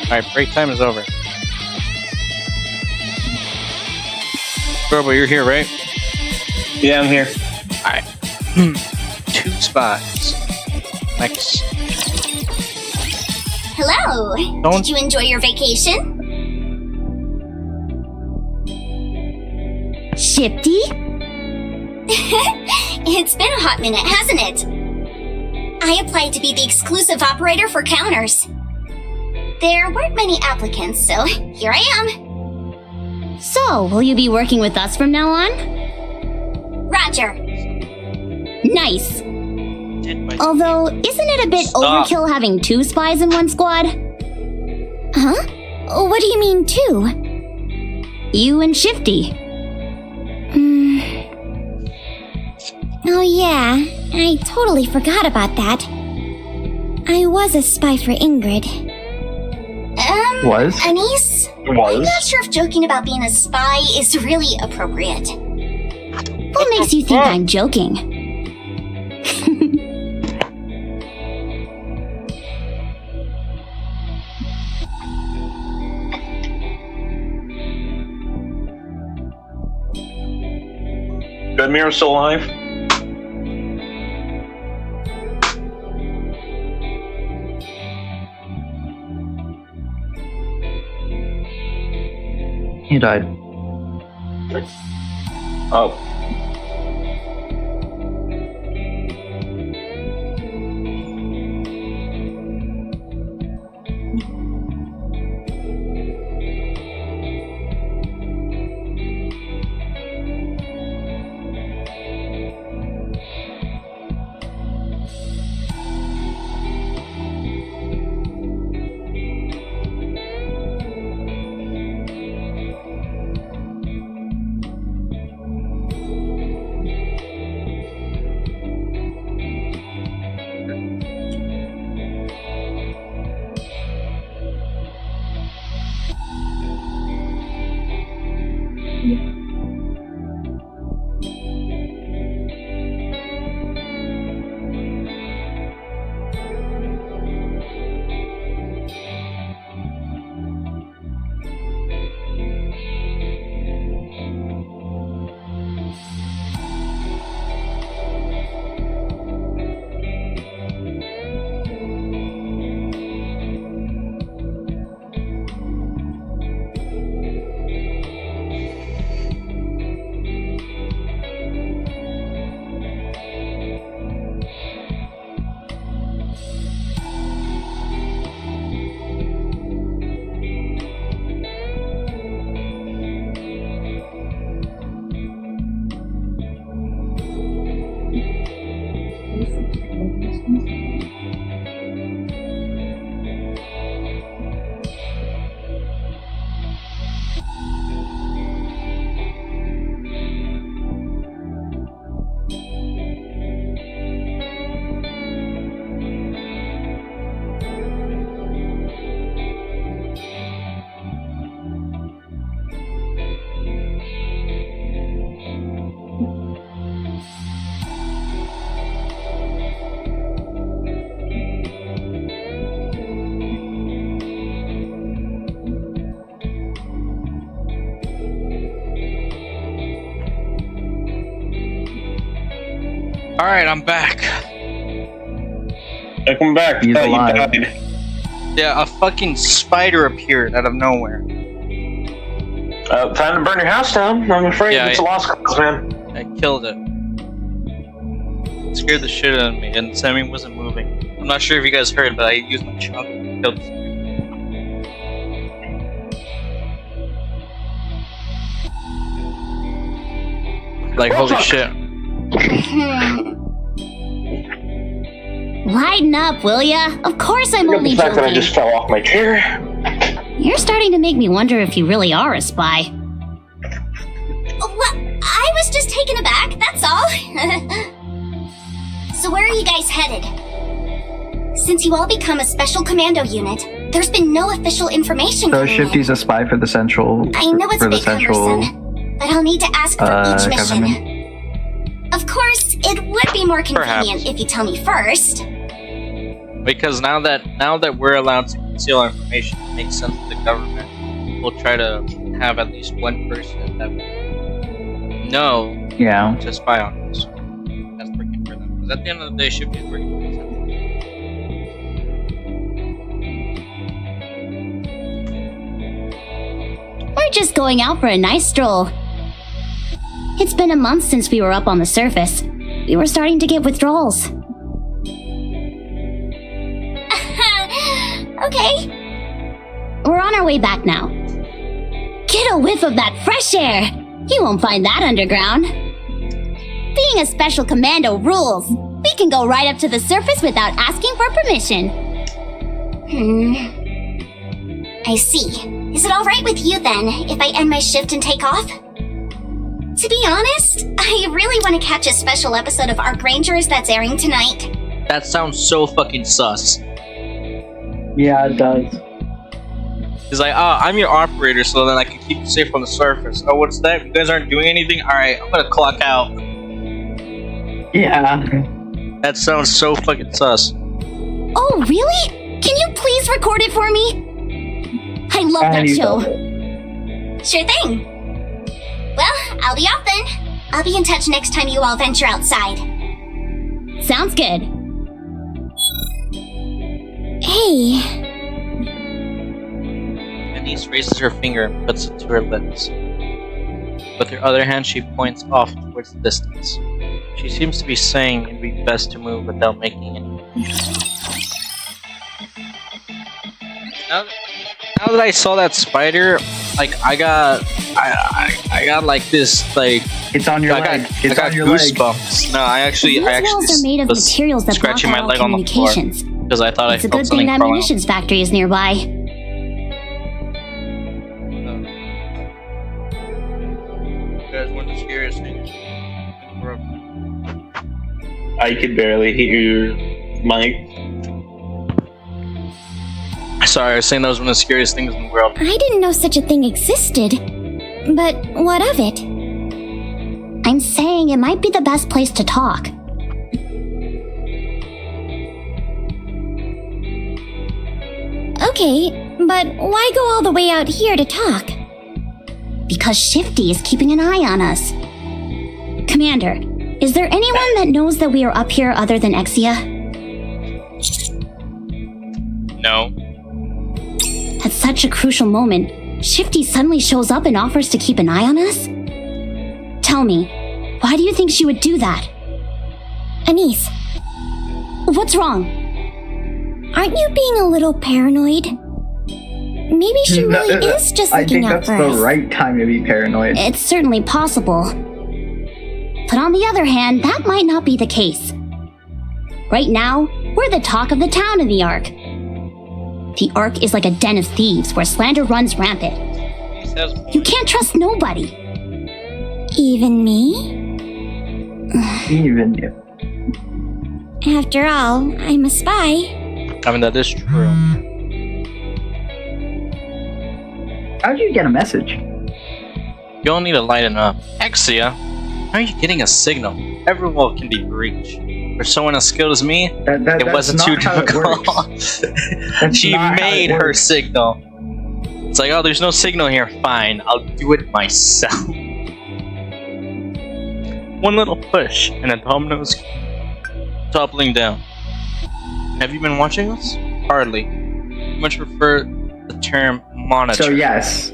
Alright, break time is over. Robo, you're here, right? Yeah, I'm here. Alright. 2 spies. Nice. Hello! Did you enjoy your vacation? Shifty? It's been a hot minute, hasn't it? I applied to be the exclusive operator for counters. There weren't many applicants, so here I am. So, will you be working with us from now on? Roger. Nice. Although, isn't it a bit overkill having 2 spies in one squad? Huh? What do you mean, 2? You and Shifty. Oh yeah, I totally forgot about that. I was a spy for Ingrid. Was? Anise? Was? I'm not sure if joking about being a spy is really appropriate. What makes you think I'm joking? Good Mirror still alive? He died. Oh. Alright, I'm back. Welcome back. He's You alive. died. Yeah, a fucking spider appeared out of nowhere. Time to burn your house down. I'm afraid Yeah, it's a lost cause, man. I killed it. It scared the shit out of me, and Sammy wasn't moving. I'm not sure if you guys heard, but I used my chunk to kill this. Like, holy shit. Lighten up, will ya? Of course I'm Look at only the fact that I joking. just fell off my chair. You're starting to make me wonder if you really are a spy. Well, I was just taken aback, that's all. So where are you guys headed? Since you all become a special commando unit, there's been no official information So coming Shifty's in. a spy for the central. I know it's for a the bit central. cumbersome, but I'll need to ask for each mission. government. Of course, it would be more convenient Perhaps. if you tell me first. Because now that we're allowed to conceal our information. It makes sense that the government will try to have at least one person that will know Yeah. to spy on us. That's working for them. Because at the end of the day, Shifty is working for us. We're just going out for a nice stroll. It's been a month since we were up on the surface. We were starting to get withdrawals. Okay. We're on our way back now. Get a whiff of that fresh air. You won't find that underground. Being a special commando rules. We can go right up to the surface without asking for permission. I see. Is it alright with you then, if I end my shift and take off? To be honest, I really want to catch a special episode of Arc Rangers that's airing tonight. That sounds so fucking sus. Yeah, it does. He's like, oh, I'm your operator, so then I can keep you safe from the surface. Oh, what's that? You guys aren't doing anything? Alright, I'm gonna clock out. Yeah. That sounds so fucking sus. Oh, really? Can you please record it for me? I love that show. Sure thing. Well, I'll be off then. I'll be in touch next time you all venture outside. Sounds good. Hey. Denise raises her finger and puts it to her lips. With her other hand, she points off towards the distance. She seems to be saying it'd be best to move without making any noise. Now that I saw that spider, like I got like this like It's on your leg. I got goosebumps. No, I actually These walls are made of was materials that block scratching my out leg on the floor communications. because I thought It's I a felt good something thing that crawling. munitions factory is nearby. You guys want the scariest thing? I could barely hear Mike. Sorry, I was saying that was one of the scariest things in the world. I didn't know such a thing existed. But what of it? I'm saying it might be the best place to talk. Okay, but why go all the way out here to talk? Because Shifty is keeping an eye on us. Commander, is there anyone that knows that we are up here other than Exia? No. At such a crucial moment, Shifty suddenly shows up and offers to keep an eye on us? Tell me, why do you think she would do that? Anise, what's wrong? Aren't you being a little paranoid? Maybe she really is just looking out for us. I think that's the right time to be paranoid. It's certainly possible. But on the other hand, that might not be the case. Right now, we're the talk of the town in the Ark. The Ark is like a den of thieves where slander runs rampant. You can't trust nobody. Even me? Even you. After all, I'm a spy. I mean, that is true. How'd you get a message? You all need to lighten up. Exia, how are you getting a signal? Every wall can be breached. For someone as skilled as me, it wasn't too difficult. She made her signal. It's like, oh, there's no signal here. Fine, I'll do it myself. One little push, and the dominoes toppling down. Have you been watching us? Hardly. You much prefer the term monitor. So yes.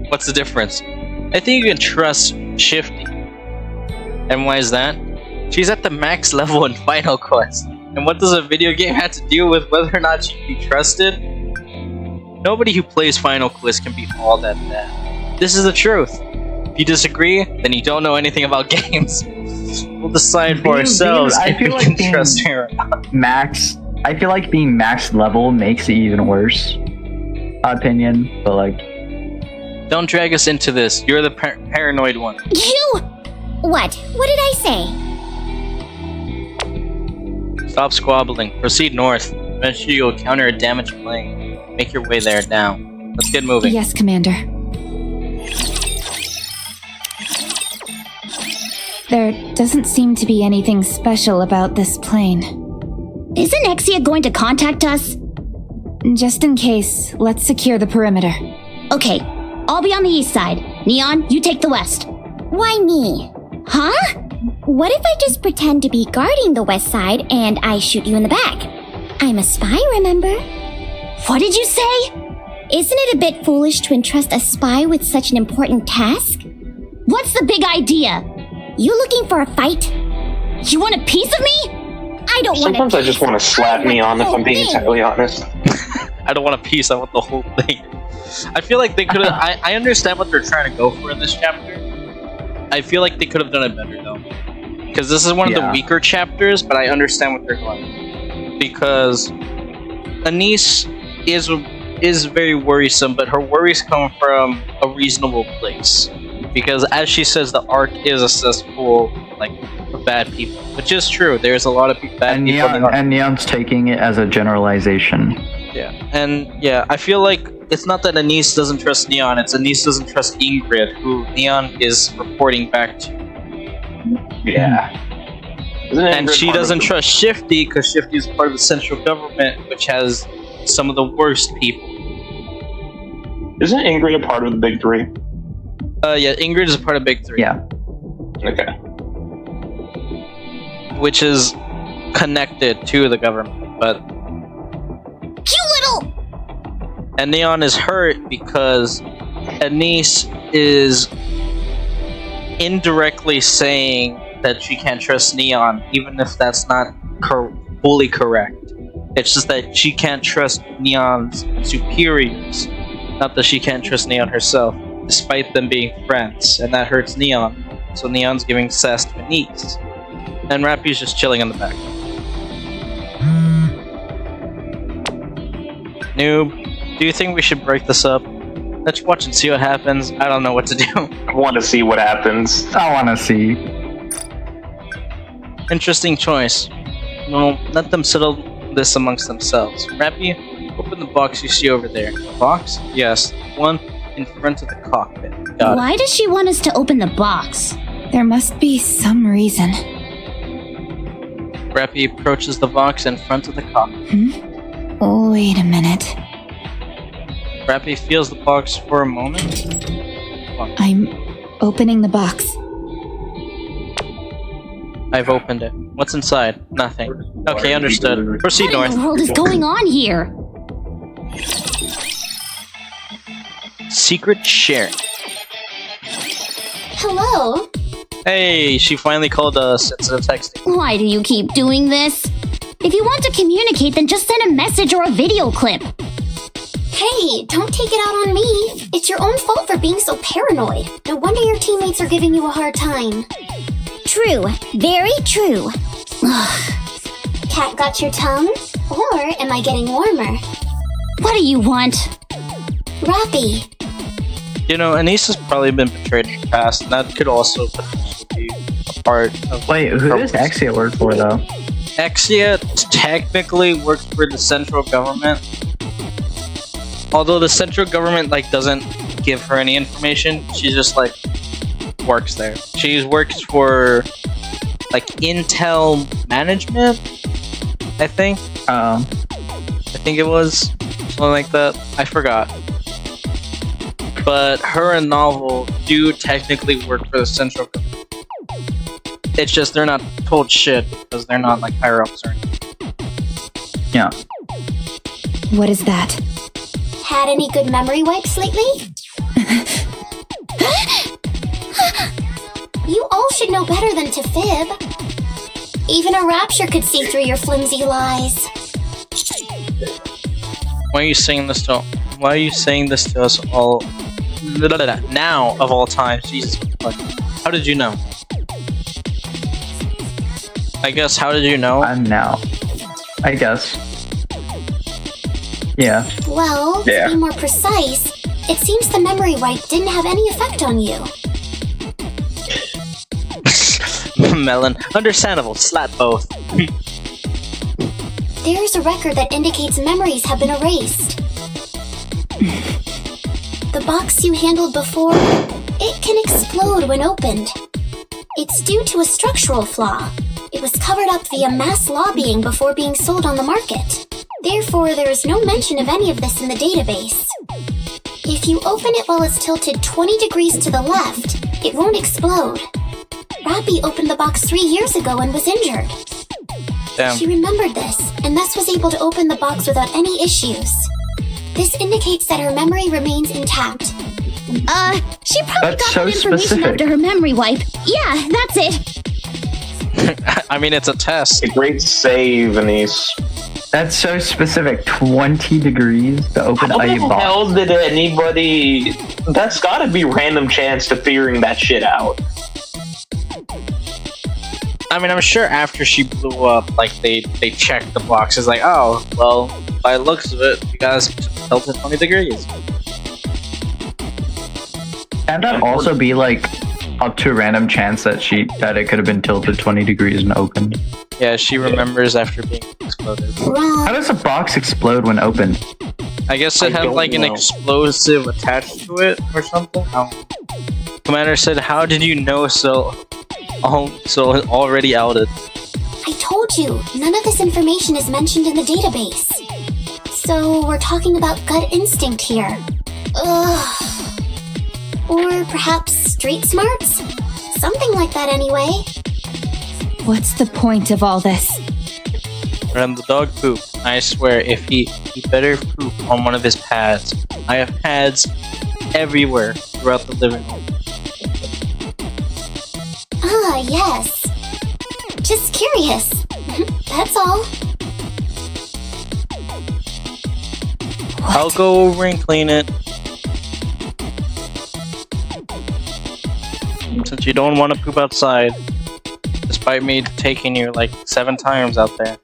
What's the difference? I think you can trust Shifty. And why is that? She's at the max level in Final Quest. And what does a video game have to do with whether or not she can be trusted? Nobody who plays Final Quest can be all that bad. This is the truth. If you disagree, then you don't know anything about games. We'll decide for ourselves if we can trust her or not. I feel like being max level makes it even worse. Opinion, but like... Don't drag us into this. You're the paranoid one. You! What? What did I say? Stop squabbling. Proceed north. Eventually you'll encounter a damaged plane. Make your way there now. Let's get moving. Yes, Commander. There doesn't seem to be anything special about this plane. Isn't Exia going to contact us? Just in case, let's secure the perimeter. Okay, I'll be on the east side. Neon, you take the west. Why me? Huh? What if I just pretend to be guarding the west side and I shoot you in the back? I'm a spy, remember? What did you say? Isn't it a bit foolish to entrust a spy with such an important task? What's the big idea? You looking for a fight? You want a piece of me? I don't want Sometimes I just want to slap Neon if I'm being entirely honest. I don't want a piece, I want the whole thing. I feel like they could have. I understand what they're trying to go for in this chapter. I feel like they could have done it better though. Because this is one of the weaker chapters, but I understand what they're going. Because Anise is very worrisome, but her worries come from a reasonable place. Because as she says, the Ark is a cesspool like of bad people, which is true. There's a lot of bad people. And Neon's taking it as a generalization. Yeah, and yeah, I feel like it's not that Anise doesn't trust Neon, it's Anise doesn't trust Ingrid, who Neon is reporting back to. Yeah. And she doesn't trust Shifty, because Shifty is part of the central government, which has some of the worst people. Isn't Ingrid a part of the Big Three? Yeah, Ingrid is a part of Big Three. Yeah. Okay. Which is connected to the government, but... You little... And Neon is hurt because Anise is indirectly saying that she can't trust Neon, even if that's not fully correct. It's just that she can't trust Neon's superiors, not that she can't trust Neon herself, despite them being friends, and that hurts Neon. So Neon's giving sass to Anise, and Rappy's just chilling in the back. Noob, do you think we should break this up? Let's watch and see what happens. I don't know what to do. I want to see what happens. I want to see. Interesting choice. Well, let them settle this amongst themselves. Rappy, open the box you see over there. The box? Yes, one in front of the cockpit. Got Why does she want us to open the box? There must be some reason. it. Rappy approaches the box in front of the cockpit. Wait a minute. Rappy feels the box for a moment. I'm opening the box. I've opened it. What's inside? Nothing. Okay, understood. Proceed What in north. the world is going on here? Secret sharing. Hello? Hey, she finally called us instead of texting. Why do you keep doing this? If you want to communicate, then just send a message or a video clip. Hey, don't take it out on me. It's your own fault for being so paranoid. No wonder your teammates are giving you a hard time. True. Very true. Cat got your tongue? Or am I getting warmer? What do you want? Rappy. You know, Anise has probably been betrayed in the past, and that could also potentially be a part of... Wait, who does Exia work for, though? Exia technically works for the central government. Although the central government, like, doesn't give her any information, she just, like, works there. She works for, like, Intel management, I think. I think it was something like that. I forgot. But her and Novel do technically work for the central government. It's just they're not told shit because they're not like higher ups or anything. Yeah. What is that? Had any good memory wipes lately? You all should know better than to fib. Even a rapture could see through your flimsy lies. Why are you saying this to? Why are you saying this to us all? Now of all times, Jesus. How did you know? I guess. How did you know? Now. I guess. Yeah. Well, to be more precise, it seems the memory wipe didn't have any effect on you. Melon. Understandable. Slap both. There's a record that indicates memories have been erased. The box you handled before, it can explode when opened. It's due to a structural flaw. It was covered up via mass lobbying before being sold on the market. Therefore, there is no mention of any of this in the database. If you open it while it's tilted 20 degrees to the left, it won't explode. Robbie opened the box 3 years ago and was injured. Damn. She remembered this, and thus was able to open the box without any issues. This indicates that her memory remains intact. She probably That's got so that information specific. after her memory wipe. Yeah, that's it. I mean, it's a test. A great save, Anise. That's so specific. 20 degrees to open How a the box. hell did anybody... That's gotta be random chance to figuring that shit out. I mean, I'm sure after she blew up, like, they checked the boxes, like, oh, well, by the looks of it, you guys tilted 20 degrees. Can that also be like up to a random chance that it could have been tilted 20 degrees and opened? Yeah, she remembers after being exploded. How Wrong. does a box explode when opened? I guess it I had, don't like, an know. explosive attached to it or something. Commander said, how did you know so already outed? I told you, none of this information is mentioned in the database. So we're talking about gut instinct here. Ugh. Or perhaps street smarts? Something like that anyway. What's the point of all this? When the dog pooped, I swear, if he better poop on one of his pads. I have pads everywhere throughout the living room. Ah, yes. Just curious. That's all. I'll go over and clean it. Since you don't want to poop outside, despite me taking you like 7 times out there.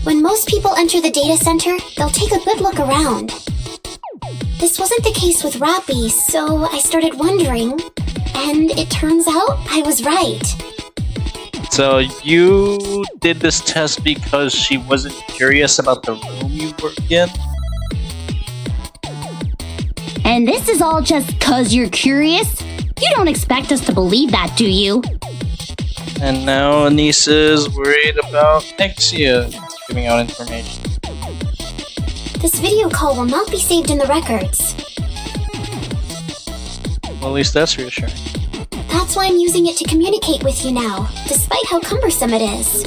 When most people enter the data center, they'll take a good look around. This wasn't the case with Rappy, so I started wondering, and it turns out I was right. So you did this test because she wasn't curious about the room you were in? And this is all just 'cause you're curious? You don't expect us to believe that, do you? And now Anissa is worried about Exia giving out information. This video call will not be saved in the records. Well, at least that's reassuring. That's why I'm using it to communicate with you now, despite how cumbersome it is.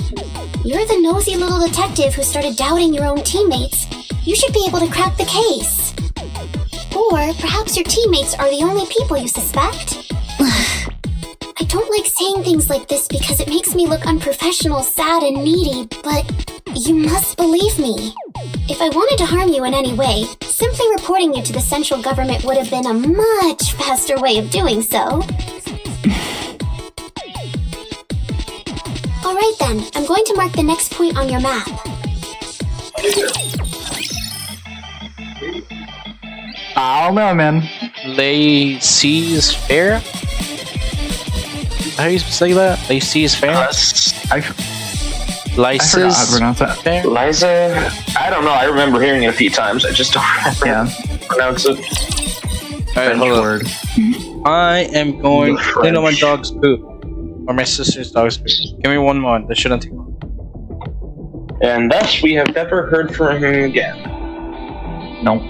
You're the nosy little detective who started doubting your own teammates. You should be able to crack the case. Or perhaps your teammates are the only people you suspect. I don't like saying things like this because it makes me look unprofessional, sad, and needy, but you must believe me. If I wanted to harm you in any way, simply reporting you to the central government would have been a much faster way of doing so. Alright then, I'm going to mark the next point on your map. I don't know, man. Lay sees fair? How do you say that? Lay sees fair? I forgot how to Lysis pronounce that. fair? Liza, I don't know. I remember hearing it a few times. I just don't remember Yeah. how to pronounce it. Alright, French hold on. word. I am going to clean up my French. dog's poop. Or my sister's dog's poop. Give me one moment. That shouldn't take long. And thus, we have never heard from him again. No.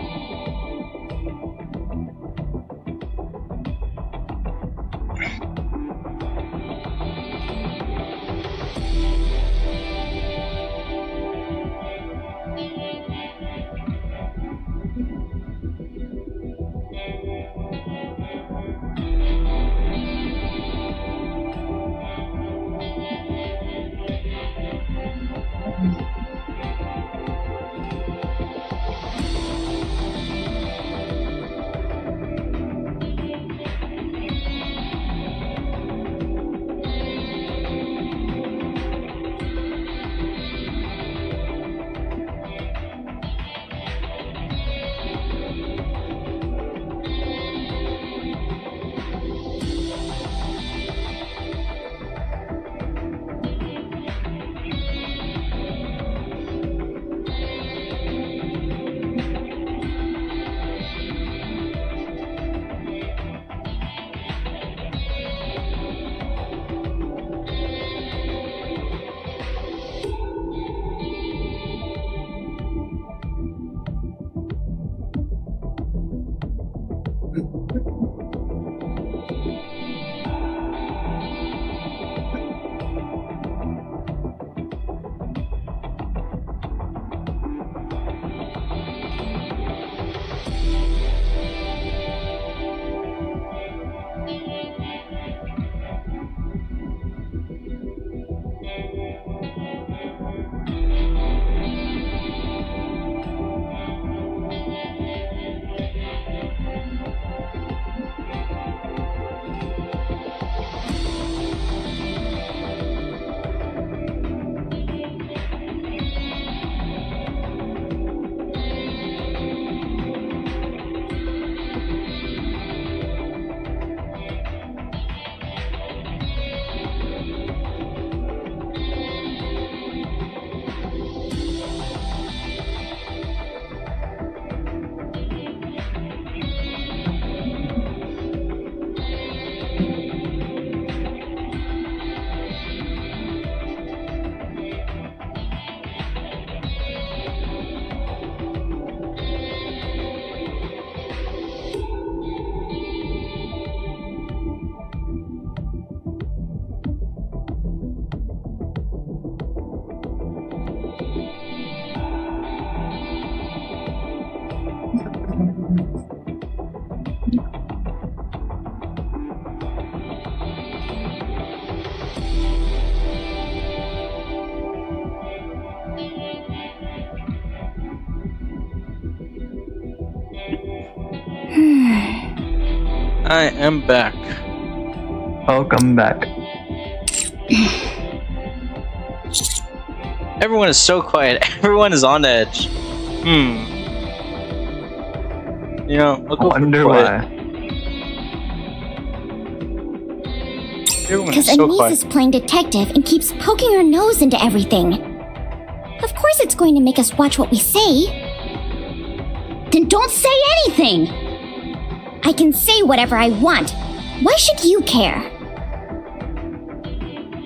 I am back. Welcome back. Everyone is so quiet. Everyone is on edge. You know, I'll go Wonder for why. Everyone is Because so Anise quiet. is playing detective and keeps poking her nose into everything. Of course it's going to make us watch what we say. Then don't say anything! I can say whatever I want. Why should you care?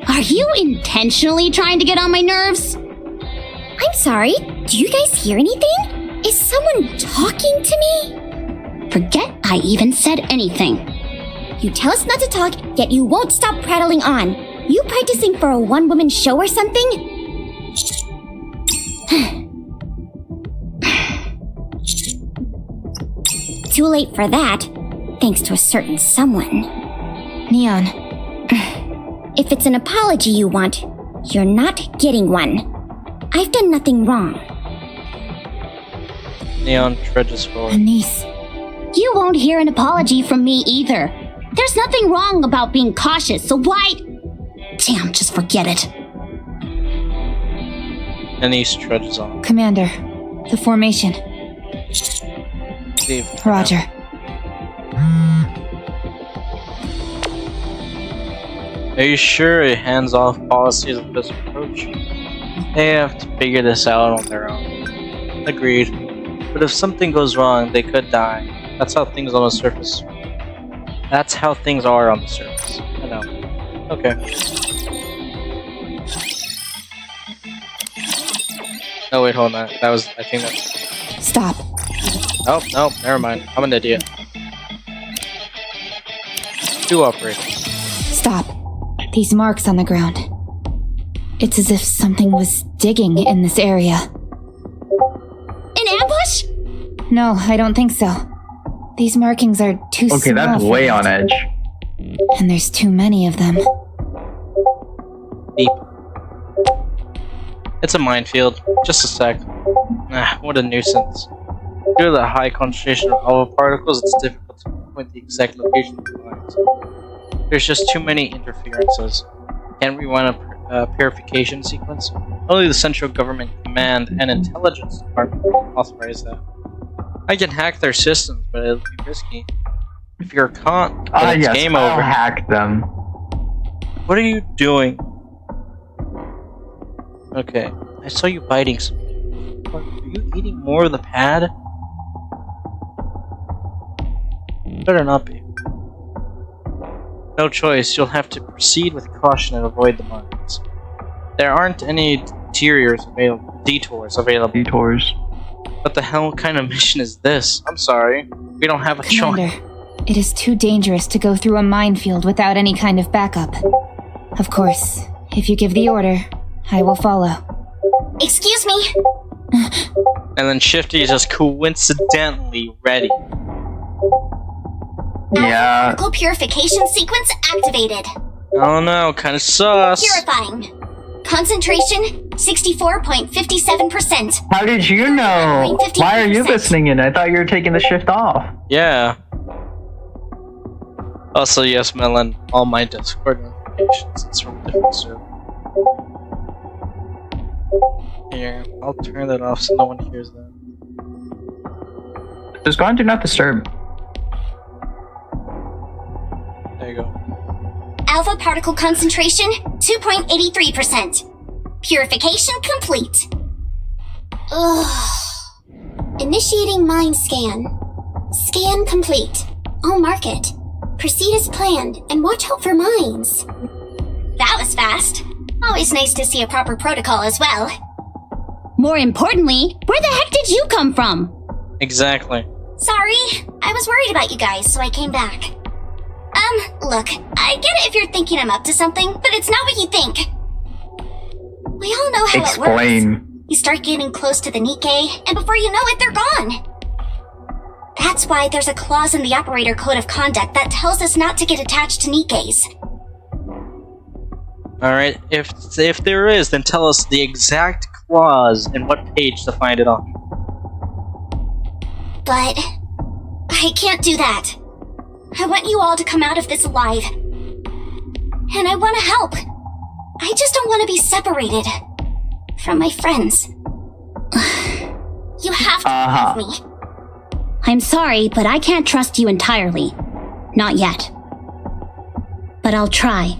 Are you intentionally trying to get on my nerves? I'm sorry, do you guys hear anything? Is someone talking to me? Forget I even said anything. You tell us not to talk, yet you won't stop prattling on. You practicing for a one-woman show or something? Too late for that, thanks to a certain someone. Neon, If it's an apology you want, you're not getting one. I've done nothing wrong. Neon trudges forward. Anise, you won't hear an apology from me either. There's nothing wrong about being cautious, so why? Damn, just forget it. Anise trudges on. Commander, the formation. Steve. Roger. Are you sure a hands-off policy is the best approach? They have to figure this out on their own. Agreed. But if something goes wrong, they could die. That's how things on the surface. That's how things are on the surface. I know. Okay. Oh wait, hold on. That was. I think that. Stop. Oh no, never mind. I'm an idiot. Two operators. Stop. These marks on the ground. It's as if something was digging in this area. An ambush? No, I don't think so. These markings are too small. Okay, that's for way that. on edge. And there's too many of them. Deep. It's a minefield. Just a sec. Ah, what a nuisance. Due to the high concentration of alpha particles, it's difficult to pinpoint the exact location of the mines. There's just too many interferences. Can't we run a purification sequence? Only the Central Government Command and Intelligence Department can authorize that. I can hack their systems, but it'll be risky. If you're caught, then it's Yes, game I'll over. hack them. What are you doing? Okay, I saw you biting something. What, are you eating more of the pad? Better not be. No choice, you'll have to proceed with caution and avoid the mines. There aren't any detours available. Detours. What the hell kind of mission is this? I'm sorry. We don't have a Commander, choice. it is too dangerous to go through a minefield without any kind of backup. Of course, if you give the order, I will follow. Excuse me? And then Shifty is just coincidentally ready. Yeah. Particle purification sequence activated. Oh no, kinda sus. Purifying. Concentration 64.57%. How did you know? Why are you listening in? I thought you were taking the shift off. Yeah. Also, yes, Melon, all my Discord notifications, it's from a different server. Here, I'll turn that off so no one hears that. Just go on Do Not Disturb. There you go. Alpha particle concentration 2.83%. Purification complete. Ugh. Initiating mind scan. Scan complete. I'll mark it. Proceed as planned and watch out for mines. That was fast. Always nice to see a proper protocol as well. More importantly, where the heck did you come from? Exactly. Sorry, I was worried about you guys, so I came back. Look, I get it if you're thinking I'm up to something, but it's not what you think. We all know how it works. Explain. You start getting close to the NIKKE, and before you know it, they're gone. That's why there's a clause in the Operator Code of Conduct that tells us not to get attached to NIKKEs. Alright, if there is, then tell us the exact clause and what page to find it on. But I can't do that. I want you all to come out of this alive. And I want to help. I just don't want to be separated from my friends. You have to believe me. I'm sorry, but I can't trust you entirely. Not yet. But I'll try.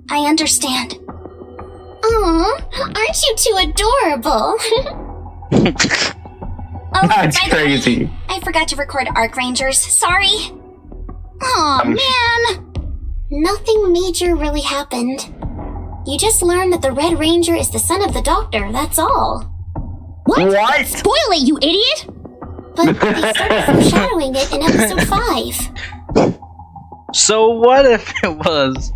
I understand. Aw, aren't you two adorable? Oh, That's by the way, crazy. I forgot to record Arc Rangers. Sorry. Aw, man. Nothing major really happened. You just learned that the Red Ranger is the son of the Doctor, that's all. What? Spoil it, you idiot! But they started foreshadowing it in episode 5. So what if it was?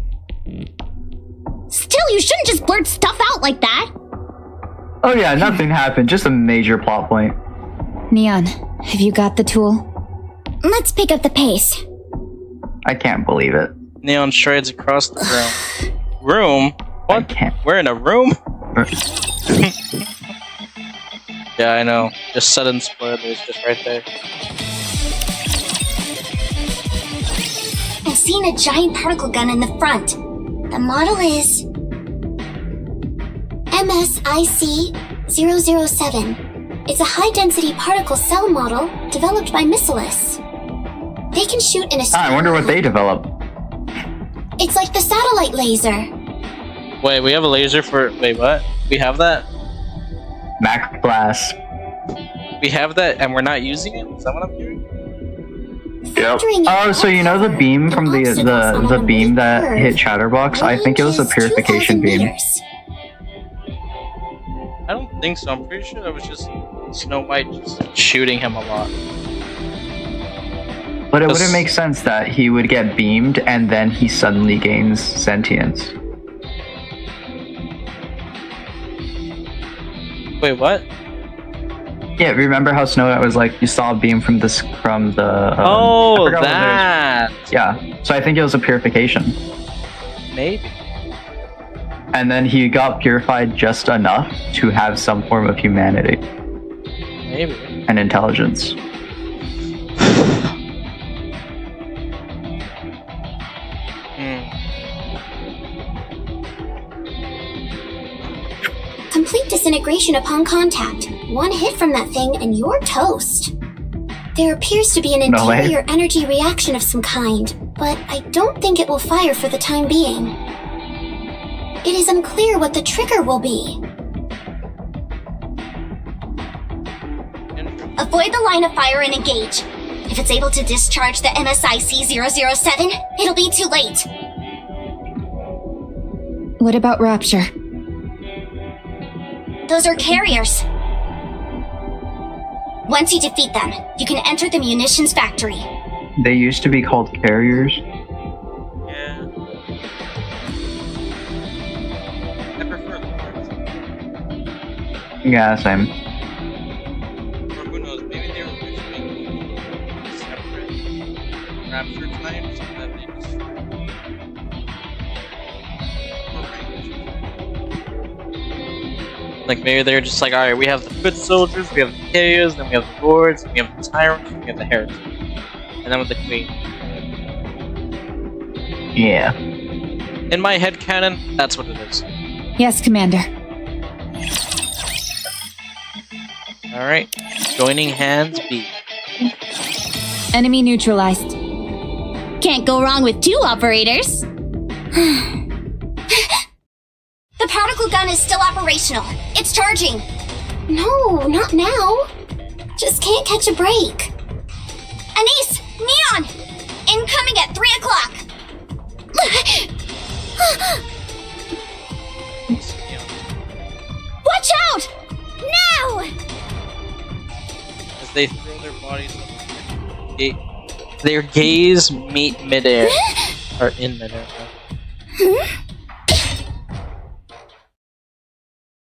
Still, you shouldn't just blurt stuff out like that! Oh yeah, nothing happened. Just a major plot point. Neon, have you got the tool? Let's pick up the pace. I can't believe it. Neon strides across the room. Room? I What? can't. We're in a room? Yeah, I know. Just sudden spoilers just right there. I've seen a giant particle gun in the front. The model is MSIC-007. It's a high-density particle cell model developed by Missilis. They can shoot in a I wonder what they developed. It's like the satellite laser. Wait, we have a laser for. Wait, what? We have that? Mac Blast. We have that and we're not using it? Is that what I'm hearing? Factoring Oh, in so you know the beam from the obstacles on a beam that curve, hit Chatterbox? I think it was a range is purification 2,000 beam. meters. I don't think so. I'm pretty sure that was just Snow White just shooting him a lot. But it This- wouldn't make sense that he would get beamed and then he suddenly gains sentience. Wait, what? Yeah, remember how Snow White was like, you saw a beam from this from the. I Oh, forgot what it is. that! Yeah, so I think it was a purification, Maybe. and then he got purified just enough to have some form of humanity Maybe. and intelligence. Complete disintegration upon contact. One hit from that thing and you're toast. There appears to be an No way. interior energy reaction of some kind, but I don't think it will fire for the time being. It is unclear what the trigger will be. Avoid the line of fire and engage. If it's able to discharge the MSIC-007, it'll be too late. What about Rapture? Those are carriers. Once you defeat them, you can enter the munitions factory. They used to be called carriers. Yeah. I prefer the words. Yeah, same. Or who knows, maybe they were originally separate Rapture types and then they just like maybe they're just like, alright, we have the foot soldiers, we have the carriers, then we have the lords, we have the tyrants, we have the heretics. And then with the queen. Yeah. In my head canon, that's what it is. Yes, Commander. Alright. Joining hands B. Enemy neutralized. Can't go wrong with two operators. The particle gun is still operational. It's charging. No, not now. Just can't catch a break. Anise! Neon! Incoming at 3 o'clock! Watch out! Now! As they throw their bodies up, their gaze meet midair. Or in midair.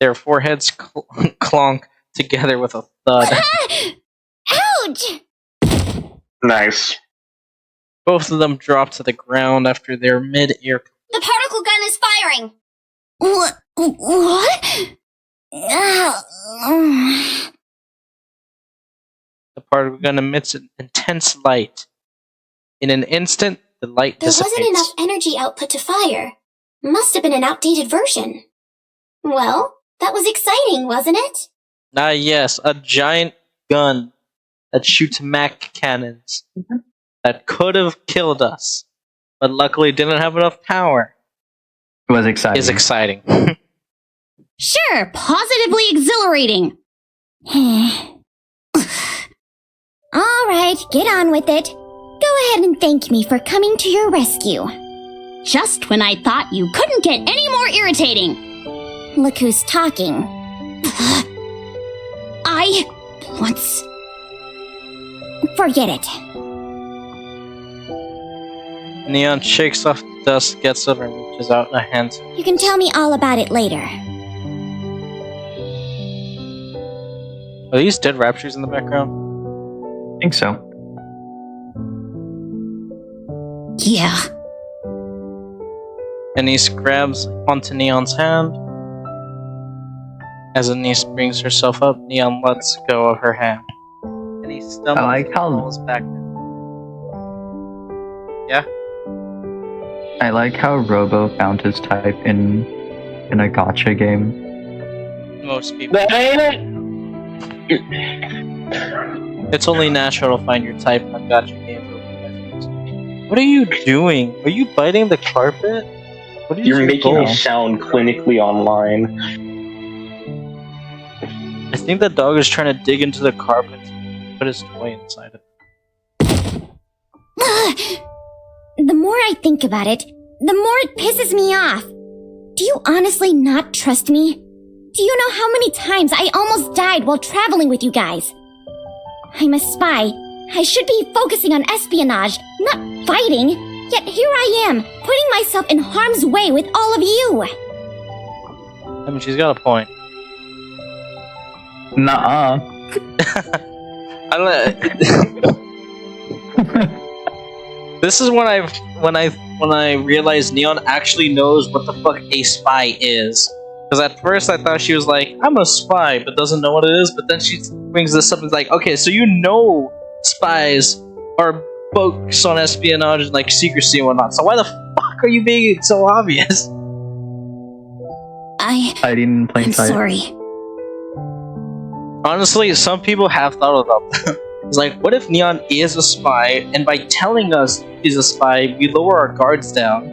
Their foreheads clonk together with a thud. Ouch! Nice. Both of them drop to the ground after their mid-air. The particle gun is firing! What? The particle gun emits an intense light. In an instant, the light There dissipates. wasn't enough energy output to fire. Must have been an outdated version. Well, that was exciting, wasn't it? Ah, yes, a giant gun that shoots Mac cannons that could have killed us, but luckily didn't have enough power. It was exciting. Is exciting. Sure, positively exhilarating. All right, get on with it. Go ahead and thank me for coming to your rescue. Just when I thought you couldn't get any more irritating. Look who's talking. I once... Forget it. Neon shakes off the dust, gets up, and reaches out a hand. You can tell me all about it later. Are these dead raptures in the background? I think so. Yeah. Anise grabs onto Neon's hand. As Anise brings herself up, Neon lets go of her hand. Anise stumbles I like how- and falls back. Yeah? I like how Robo found his type in a gacha game. Most people. That ain't it. It's only natural to find your type in a gacha game. What are you doing? Are you biting the carpet? What is You're your making goal? me sound clinically online. I think the dog is trying to dig into the carpet to put his toy inside it. The more I think about it, the more it pisses me off. Do you honestly not trust me? Do you know how many times I almost died while traveling with you guys? I'm a spy. I should be focusing on espionage, not fighting. Yet here I am, putting myself in harm's way with all of you. I mean, she's got a point. Nuh-uh. This is when I realized Neon actually knows what the fuck a spy is. Because at first I thought she was like, I'm a spy, but doesn't know what it is. But then she brings this up and is like, okay, so you know spies are focused on espionage and like secrecy and whatnot. So why the fuck are you being so obvious? Hiding in plain I'm sight. sorry. Honestly, some people have thought about that. It's like, what if Neon is a spy, and by telling us he's a spy, we lower our guards down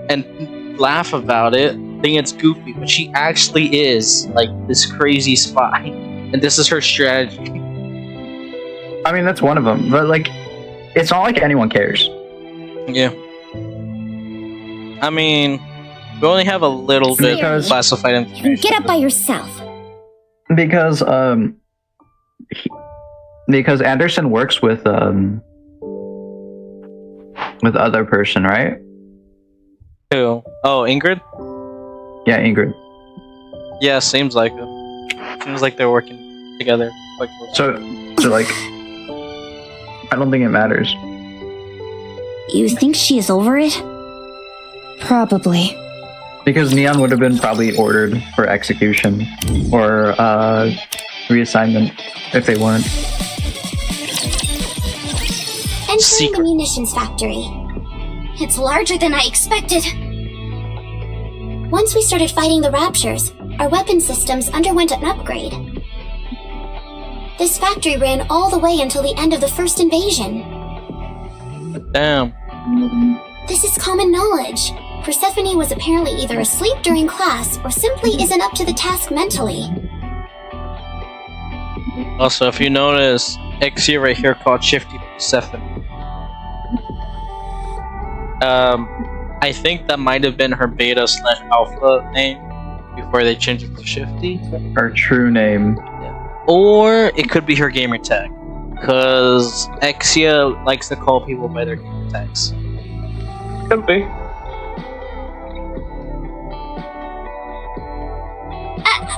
and laugh about it, think it's goofy, but she actually is like this crazy spy, and this is her strategy. I mean, that's one of them. But like, it's not like anyone cares. Yeah. I mean, we only have a little bit Because- classified You can information. get up by yourself. Because because Anderson works with other person, right? Who? Oh, Ingrid? Yeah, Ingrid. Yeah, seems like it. Seems like they're working together quite closely. So like, I don't think it matters. You think she is over it? Probably. Because Neon would have been probably ordered for execution or reassignment if they weren't. Entering Secret. the munitions factory. It's larger than I expected. Once we started fighting the Raptures, our weapon systems underwent an upgrade. This factory ran all the way until the end of the first invasion. Damn. This is common knowledge. Persephone was apparently either asleep during class or simply isn't up to the task mentally. Also, if you notice, Exia right here called Shifty Persephone. I think that might have been her beta/alpha name before they changed it to Shifty. Her true name. Or it could be her gamer tag. Because Exia likes to call people by their gamer tags. Could be.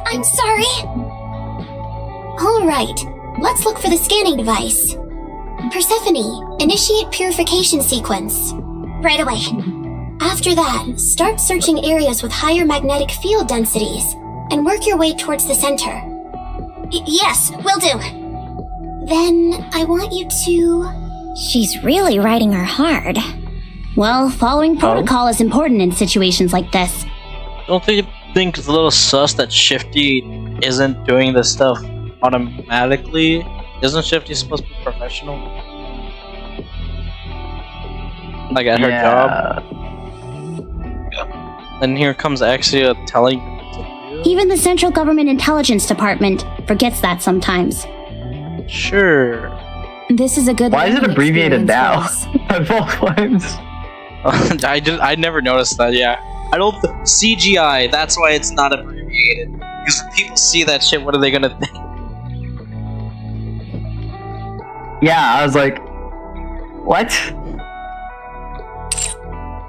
I'm sorry. Alright, let's look for the scanning device. Persephone, initiate purification sequence. Right away. After that, start searching areas with higher magnetic field densities and work your way towards the center. Yes, will do. Then I want you to... She's really riding her hard. Well, following protocol is important in situations like this. Don't you think it's a little sus that Shifty isn't doing this stuff automatically? Isn't Shifty supposed to be professional? Like at her job? And here comes Exia telling you what to do? Even the Central Government Intelligence Department forgets that sometimes. Sure. This is a good. Why is it learning abbreviated experience now? for us. At both times. I never noticed that, yeah. I don't CGI, that's why it's not abbreviated. Because when people see that shit, what are they gonna think? Yeah, I was like, what?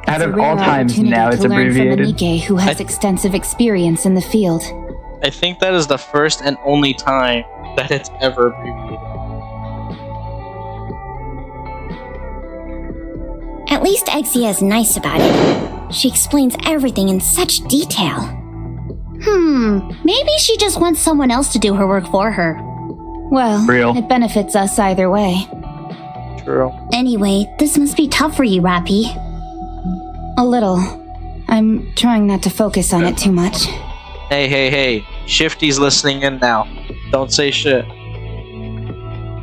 Out of all times, now it's abbreviated. From a NIKKE who has extensive experience in the field. I think that is the first and only time that it's ever abbreviated. At least Exia is nice about it. She explains everything in such detail. Maybe she just wants someone else to do her work for her. Well, Real. it benefits us either way. True. Anyway, this must be tough for you, Rappy. A little. I'm trying not to focus on it too much. Hey. Shifty's listening in now. Don't say shit.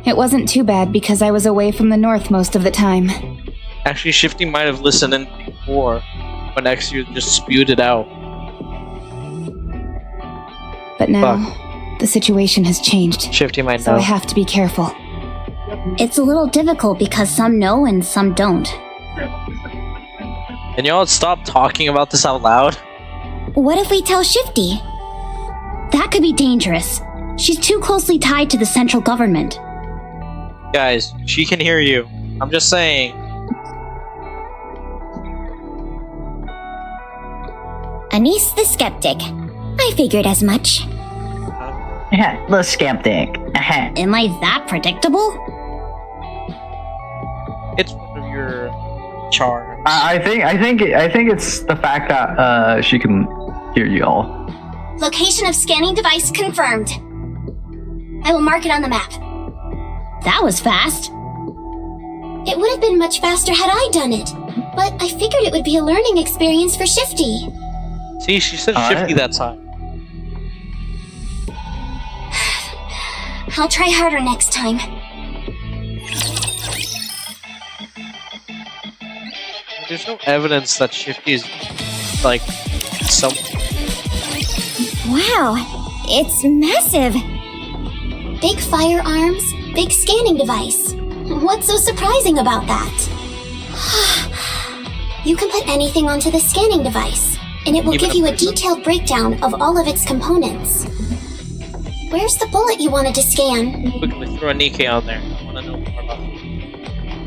It wasn't too bad because I was away from the north most of the time. Actually, Shifty might have listened in before, when Exia just spewed it out. But now, the situation has changed. Shifty might So know. I have to be careful. It's a little difficult because some know and some don't. And y'all stop talking about this out loud? What if we tell Shifty? That could be dangerous. She's too closely tied to the central government. Guys, she can hear you. I'm just saying. Anise the skeptic. I figured as much. The skeptic. Am I that predictable? It's one of your charms. I think it's the fact that she can hear you all. Location of scanning device confirmed. I will mark it on the map. That was fast. It would have been much faster had I done it, but I figured it would be a learning experience for Shifty. See, she said Alright. Shifty that time. I'll try harder next time. There's no evidence that Shifty's like some. Wow, it's massive. Big firearms, big scanning device. What's so surprising about that? You can put anything onto the scanning device, and it will Even give a you a person? detailed breakdown of all of its components. Where's the bullet you wanted to scan? Quickly throw a NIKKE on there. I want to know more about it.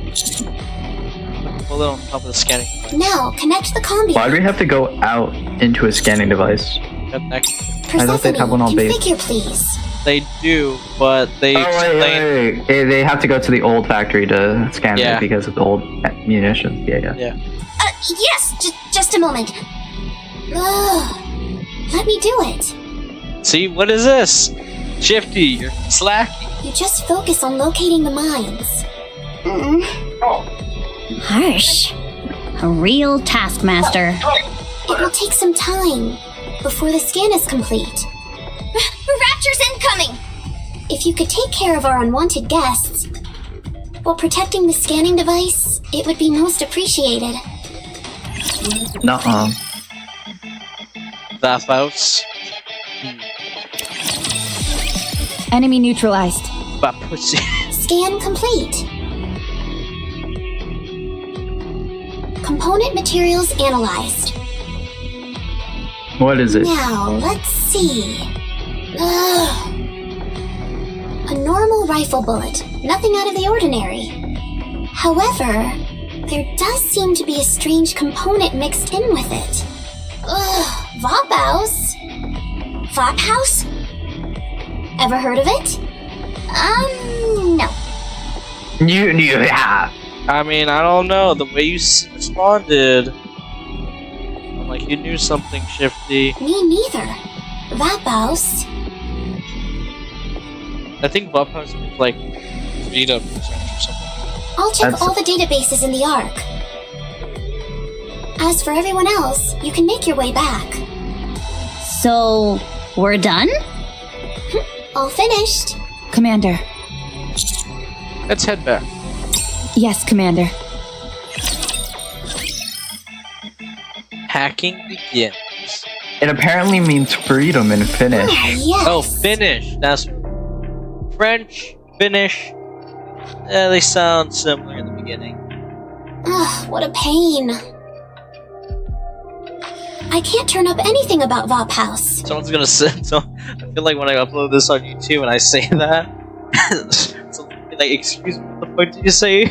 Put the bullet on top of the scanning. Now, connect the combi. Why do we have to go out into a scanning device? Next. I thought they'd have one on base. configure, please. They do, but they explain. wait. They have to go to the old factory to scan Yeah. it because of the old munitions. Yeah. Yes, just a moment. Ugh. Let me do it. See, what is this? Shifty, you're slacking. You just focus on locating the mines. Harsh. A real taskmaster. It will take some time before the scan is complete. Rapture's incoming! If you could take care of our unwanted guests while protecting the scanning device, it would be most appreciated. Nuh-uh. Bathhouse. Enemy neutralized. But pussy. Scan complete. Component materials analyzed. What is it? Now, let's see. Ugh. A normal rifle bullet. Nothing out of the ordinary. However, there does seem to be a strange component mixed in with it. Ugh. Vophouse? Vophouse? Ever heard of it? No. You have. I mean, I don't know. The way you responded, I'm like, you knew something, Shifty. Me neither. Vophouse? I think Buffhouse means like read up or something. I'll check all the databases in the Ark. As for everyone else, you can make your way back. So, we're done? All finished. Commander. Let's head back. Yes, Commander. Hacking begins. It apparently means freedom in Finnish. Yes. Oh, Finnish. That's French, Finnish. They sound similar in the beginning. Ugh, what a pain. I can't turn up anything about Vop House. Someone's gonna say. So I feel like when I upload this on YouTube and I say that, someone's like, "Excuse me, what the fuck did you say?"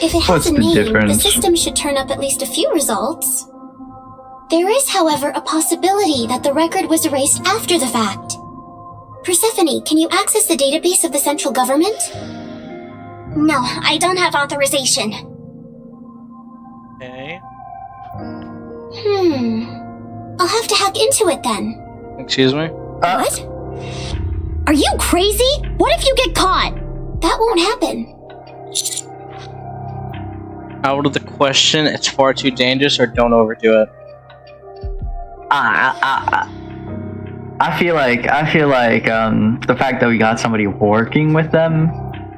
If it has What's a the name, difference? the system should turn up at least a few results. There is, however, a possibility that the record was erased after the fact. Persephone, can you access the database of the central government? No, I don't have authorization. Okay. I'll have to hack into it then. Excuse me. What? Are you crazy? What if you get caught? That won't happen. Out of the question. It's far too dangerous, or don't overdo it. I feel like the fact that we got somebody working with them.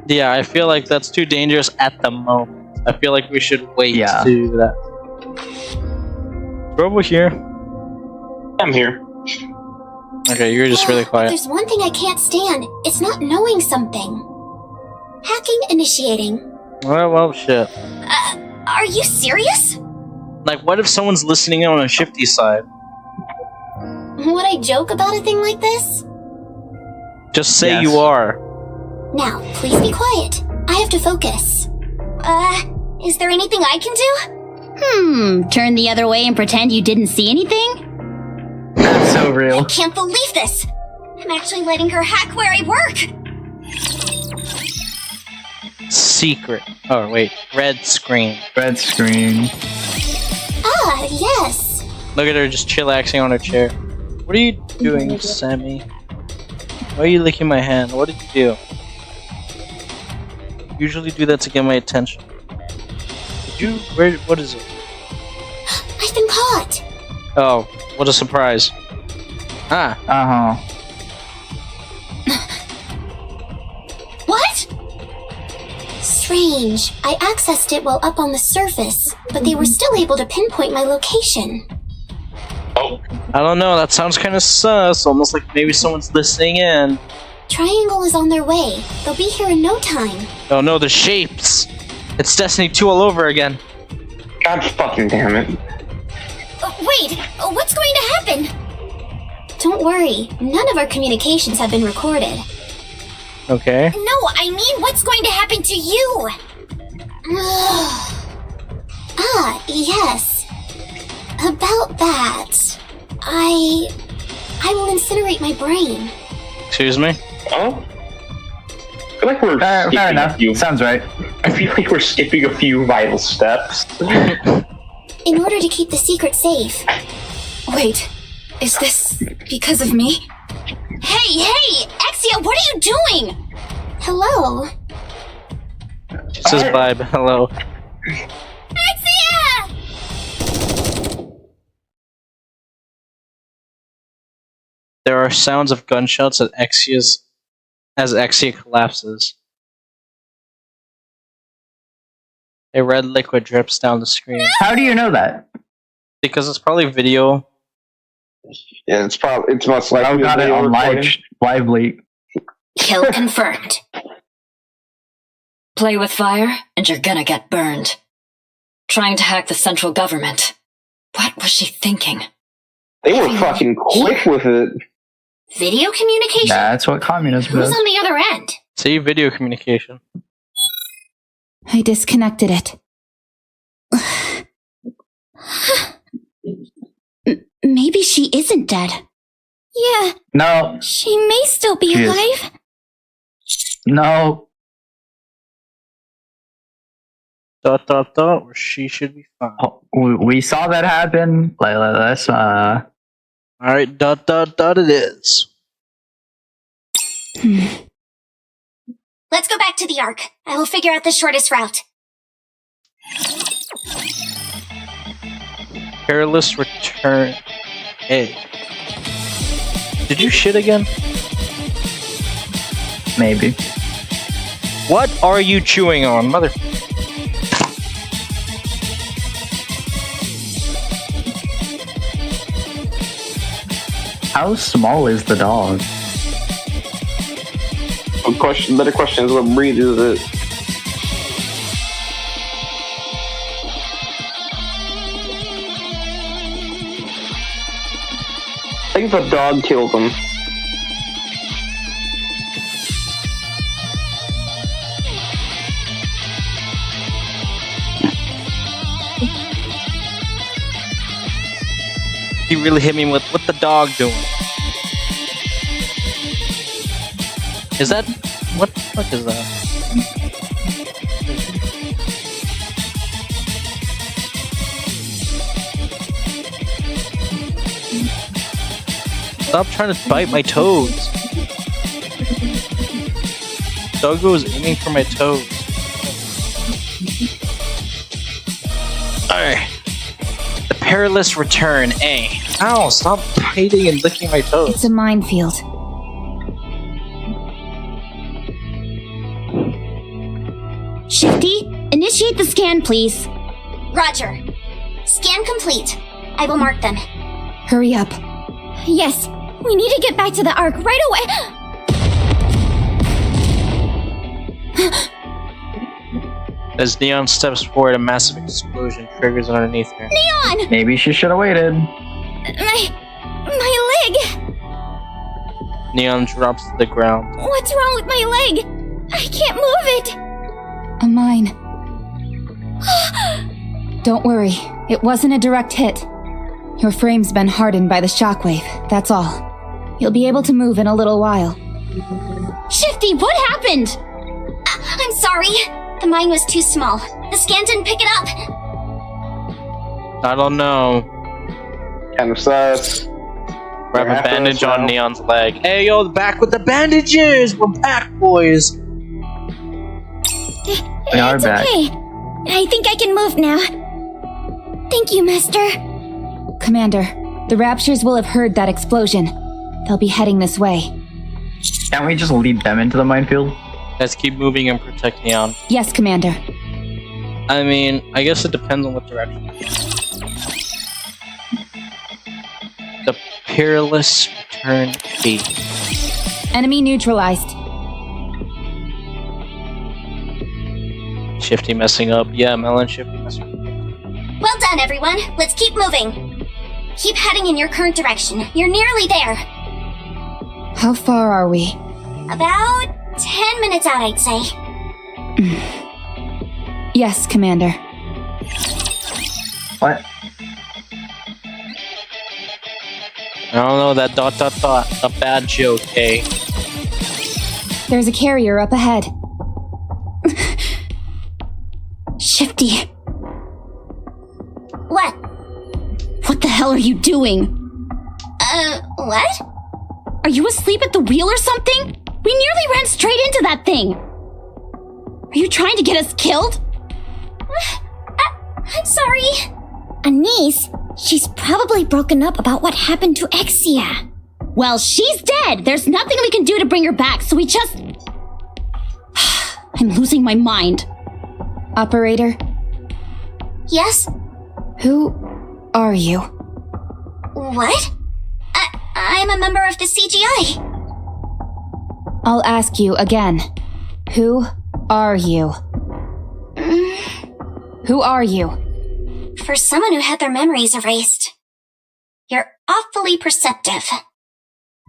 Yeah, I feel like that's too dangerous at the moment. I feel like we should wait Yeah. to do that. We're over here. I'm here. Okay, you're just really quiet. There's one thing I can't stand. It's not knowing something. Hacking initiating. Well, shit. Are you serious? Like, what if someone's listening in on a shifty side? Would I joke about a thing like this? Just say Yes. you are. Now, please be quiet. I have to focus. Is there anything I can do? Turn the other way and pretend you didn't see anything? That's so real. Can't believe this! I'm actually letting her hack where I work! Secret. Oh, wait. Red screen. Red screen. Ah, yes. Look at her just chillaxing on her chair. What are you doing, Sammy? Why are you licking my hand? What did you do? Usually do that to get my attention. Did you? What is it? I've been caught. Oh, what a surprise. Ah, What? Strange. I accessed it while up on the surface, but they were still able to pinpoint my location. Oh, I don't know, that sounds kind of sus. Almost like maybe someone's listening in. Triangle is on their way. They'll be here in no time. Oh no, the shapes! It's Destiny 2 all over again. God fucking damn it. Wait, what's going to happen? Don't worry, none of our communications have been recorded. Okay. No, I mean, what's going to happen to you? Yes. About that, I will incinerate my brain. Excuse me? Oh? I feel like we're fair skipping enough. a few. Sounds right. I feel like we're skipping a few vital steps. In order to keep the secret safe. Wait, is this because of me? Hey! Exia, what are you doing? Hello? She says bye, but hello. Exia! There are sounds of gunshots as Exia collapses. A red liquid drips down the screen. How do you know that? Because it's probably video. Yeah, it's most likely. I got it on live leak. Kill confirmed. Play with fire, and you're gonna get burned. Trying to hack the central government. What was she thinking? They were fucking quick with it. Video communication? That's what communism Who's is. on the other end? See, video communication. I disconnected it. Maybe she isn't dead. Yeah, No, she may still be She is. alive. no. Or she should be fine. Oh, we saw that happen. Let's Alright, it is. Let's go back to the Ark. I will figure out the shortest route. Perilous return. Hey. Did you shit again? Maybe. What are you chewing on, mother? How small is the dog? Better question is, what breed is it? I think the dog killed him. He really hit me with what the dog doing. Is that what the fuck is that? Stop trying to bite my toes. Doggo is aiming for my toes. Alright. The perilous return, A. Ow, stop biting and licking my toes. It's a minefield. Shifty, initiate the scan, please. Roger. Scan complete. I will mark them. Hurry up. Yes, we need to get back to the Ark right away. As Neon steps forward, a massive explosion triggers underneath her. Neon! Maybe she should have waited. My leg! Neon drops to the ground. What's wrong with my leg? I can't move it! A mine. Don't worry, it wasn't a direct hit. Your frame's been hardened by the shockwave, that's all. You'll be able to move in a little while. Shifty, what happened? I'm sorry. The mine was too small. The scan didn't pick it up. I don't know. Kind of sus. Grab a bandage on Neon's leg. Hey yo, back with the bandages! We're back, boys! We are It's back. okay. I think I can move now. Thank you, Master. Commander, the Raptures will have heard that explosion. They'll be heading this way. Can't we just lead them into the minefield? Let's keep moving and protect Neon. Yes, Commander. I mean, I guess it depends on what direction. The perilous return B. Enemy neutralized. Shifty messing up. Yeah, Melon Shifty messing up. Well done, everyone. Let's keep moving. Keep heading in your current direction. You're nearly there. How far are we? About 10 minutes out, I'd say. Yes, Commander. What? I don't know, that ... A bad joke, eh? There's a carrier up ahead. Shifty, What? what the hell are you doing? What? Are you asleep at the wheel or something? We nearly ran straight into that thing. Are you trying to get us killed? I'm sorry. Anise, she's probably broken up about what happened to Exia. Well, she's dead. There's nothing we can do to bring her back, so we just... I'm losing my mind. Operator, Yes? who are you? What? I'm a member of the CGI. I'll ask you again. Who are you? Who are you? For someone who had their memories erased, you're awfully perceptive.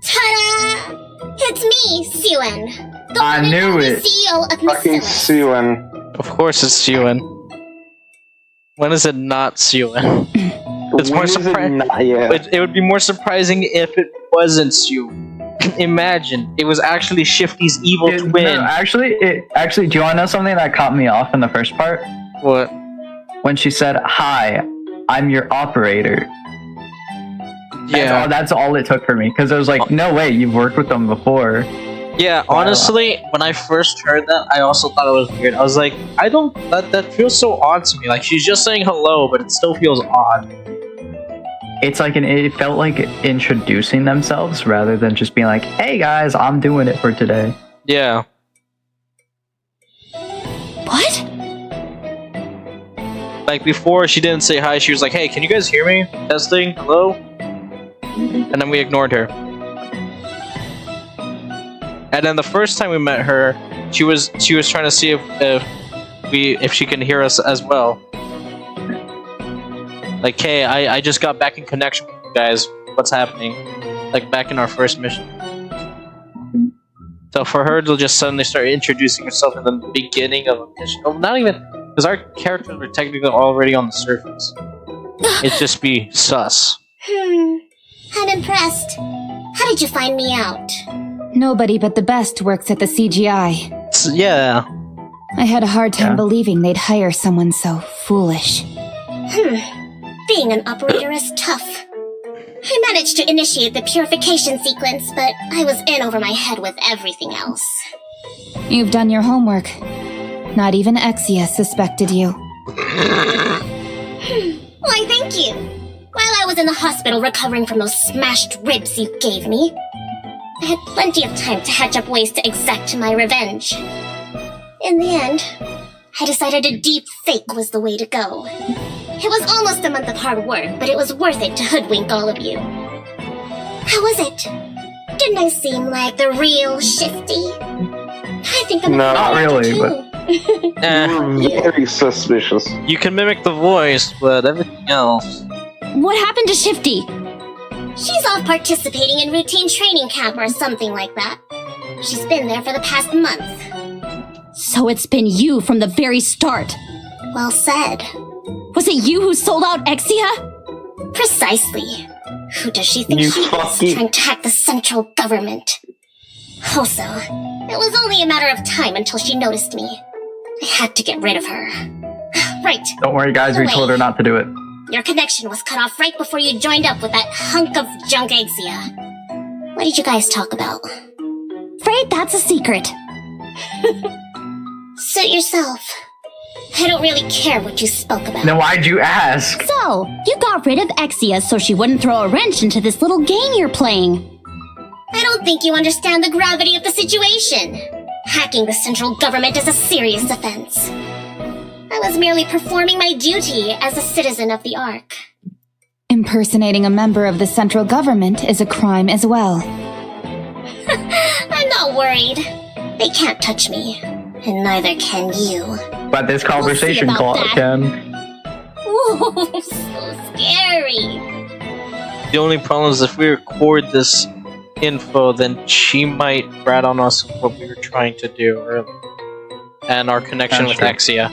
Ta-da! It's me, Siwen. The I one and knew only it. CEO of Fucking Masilis. Siwen. Of course it's Siwen. When is it not Siwen? It's more surprising. Yeah. It would be more surprising if it wasn't Siwen. Imagine, it was actually Shifty's evil twin. No, actually, do you want to know something that caught me off in the first part? What? When she said, "Hi, I'm your operator." Yeah. That's all it took for me, because I was like, no way, you've worked with them before. Yeah, honestly, when I first heard that, I also thought it was weird. I was like, that feels so odd to me. Like, she's just saying hello, but it still feels odd. It's like it felt like introducing themselves rather than just being like, "Hey guys, I'm doing it for today." Yeah. What? Like, before, she didn't say hi. She was like, "Hey, can you guys hear me? Testing, hello?" And then we ignored her. And then the first time we met her, she was trying to see if she can hear us as well. Like, hey, I just got back in connection with you guys. What's happening? Like, back in our first mission. So for her to just suddenly start introducing herself in the beginning of a mission, oh, not even, because our characters were technically already on the surface. It'd just be sus. I'm impressed. How did you find me out? Nobody but the best works at the CGI. Yeah. I had a hard time Yeah. believing they'd hire someone so foolish. Being an operator is tough. I managed to initiate the purification sequence, but I was in over my head with everything else. You've done your homework. Not even Exia suspected you. Why, thank you. While I was in the hospital recovering from those smashed ribs you gave me, I had plenty of time to hatch up ways to exact my revenge. In the end, I decided a deep fake was the way to go. It was almost a month of hard work, but it was worth it to hoodwink all of you. How was it? Didn't I seem like the real Shifty? I think I'm No, not really, too. You're very suspicious. You can mimic the voice, but everything else. What happened to Shifty? She's off participating in routine training camp or something like that. She's been there for the past month. So it's been you from the very start. Well said. Was it you who sold out Exia? Precisely. Who does she think You she is, fucking- trying to hack the central government? Also, it was only a matter of time until she noticed me. I had to get rid of her. Right. Don't worry, guys. We told her not to do it. Your connection was cut off right before you joined up with that hunk of junk Exia. What did you guys talk about? Afraid that's a secret. Suit yourself. I don't really care what you spoke about. Then why'd you ask? So, you got rid of Exia so she wouldn't throw a wrench into this little game you're playing. I don't think you understand the gravity of the situation. Hacking the central government is a serious offense. I was merely performing my duty as a citizen of the Ark. Impersonating a member of the central government is a crime as well. I'm not worried. They can't touch me. And neither can you. But this conversation about call that. can. Ooh, so scary. The only problem is if we record this info, then she might rat on us with what we were trying to do earlier. And our connection That's with true. Exia.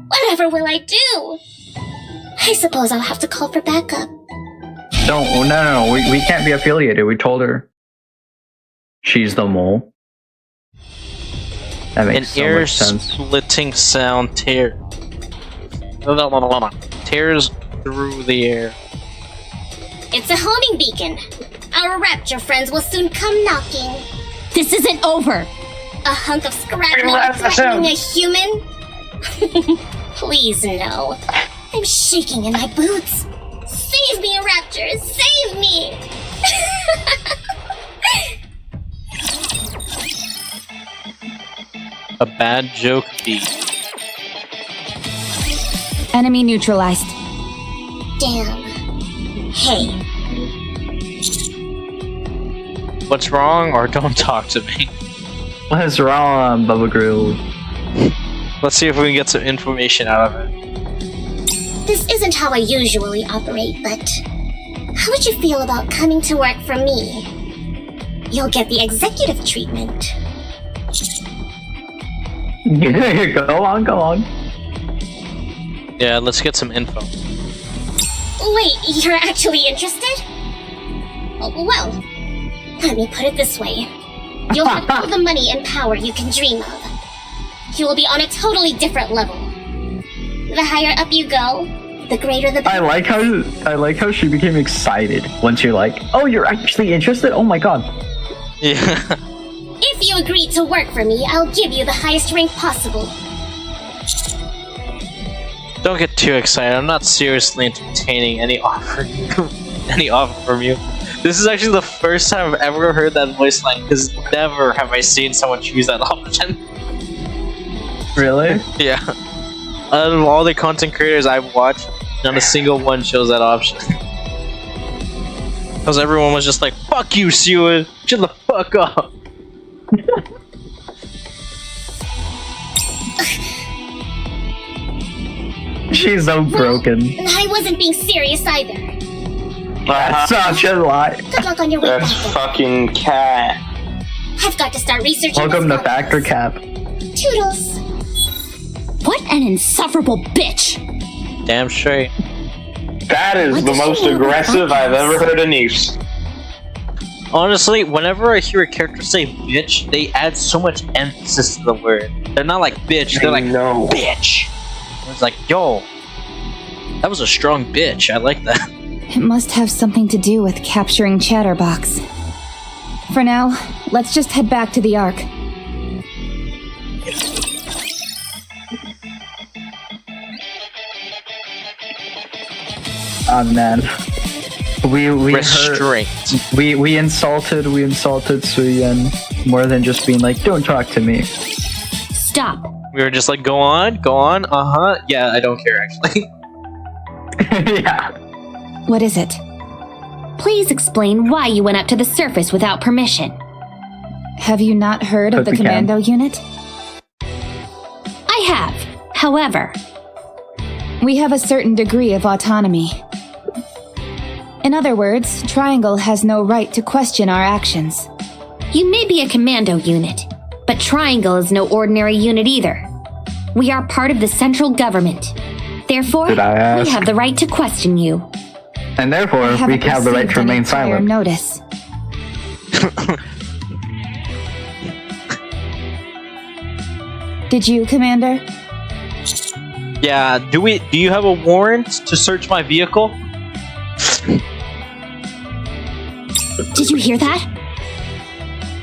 Whatever will I do? I suppose I'll have to call for backup. No. We can't be affiliated. We told her. She's the mole. That An makes so much sense. ear-splitting sound tears through the air. It's a homing beacon. Our rapture friends will soon come knocking. This isn't over. A hunk of scrap meat threatening a human? Please, no. I'm shaking in my boots. Save me, Raptor! Save me! A bad joke beat. Enemy neutralized. Damn. Hey, What's wrong? Or don't talk to me. What's wrong, Bubba Grill? Let's see if we can get some information out of it. this isn't how I usually operate, but how would you feel about coming to work for me? You'll get the executive treatment. Go on. Yeah, let's get some info. Wait, you're actually interested? Well, let me put it this way. You'll have all the money and power you can dream of. You will be on a totally different level. The higher up you go, the greater the... I like how she became excited once you're like, oh, you're actually interested? Oh my god. Yeah. If you agree to work for me, I'll give you the highest rank possible. Don't get too excited. I'm not seriously entertaining any offer, any offer from you. This is actually the first time I've ever heard that voice line, because never have I seen someone choose that option. Really? Yeah. Out of all the content creators I've watched, not a single one chose that option. Because everyone was just like, "Fuck you, Seward! Shut the fuck up!" She's so broken. I wasn't being serious either. That's such a lie. Good luck on your way That's back. fucking cat. I've got to start researching. Welcome to this Factor Cap. Toodles. What an insufferable bitch! Damn straight. That is What the does most she know about aggressive I've that? ever heard Anise. Honestly, whenever I hear a character say bitch, they add so much emphasis to the word. They're not like bitch, they're like no. bitch. It's like, yo, that was a strong bitch. I like that. It must have something to do with capturing Chatterbox. For now, let's just head back to the Ark. Oh man. We Restraint. we insulted Suyen more than just being like, don't talk to me. Stop. We were just like, go on, yeah, I don't care actually. Yeah. What is it? Please explain why you went up to the surface without permission. Have you not heard of the Hope you can. commando unit? I have. However, We have a certain degree of autonomy. In other words, Triangle has no right to question our actions. you may be a commando unit, but Triangle is no ordinary unit either. We are part of the central government. Therefore, Did I ask? we have the right to question you. And therefore, I we haven't have the right received to any remain prior silent. notice. Did you, Commander? Yeah, do you have a warrant to search my vehicle? Did you hear that?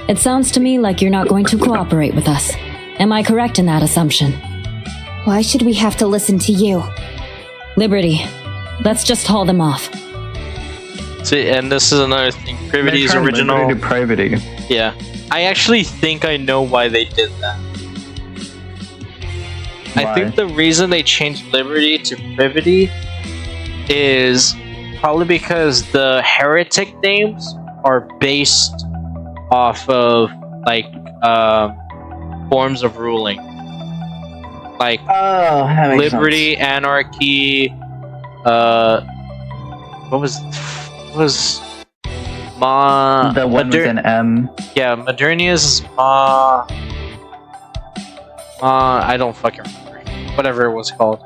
It sounds to me like you're not going to cooperate with us. Am I correct in that assumption? Why should we have to listen to you? Liberty, let's just haul them off. See, and this is another thing. Privity's They're trying original. liberty to privity. Yeah. I actually think I know why they did that. I Why? think the reason they changed Liberty to Privity is probably because the heretic names are based off of, like, forms of ruling. Like, Oh, that makes Liberty, Anarchy, what was Ma... sense. The one with an M. Yeah, Modernia's Ma... I don't fucking remember. Whatever it was called.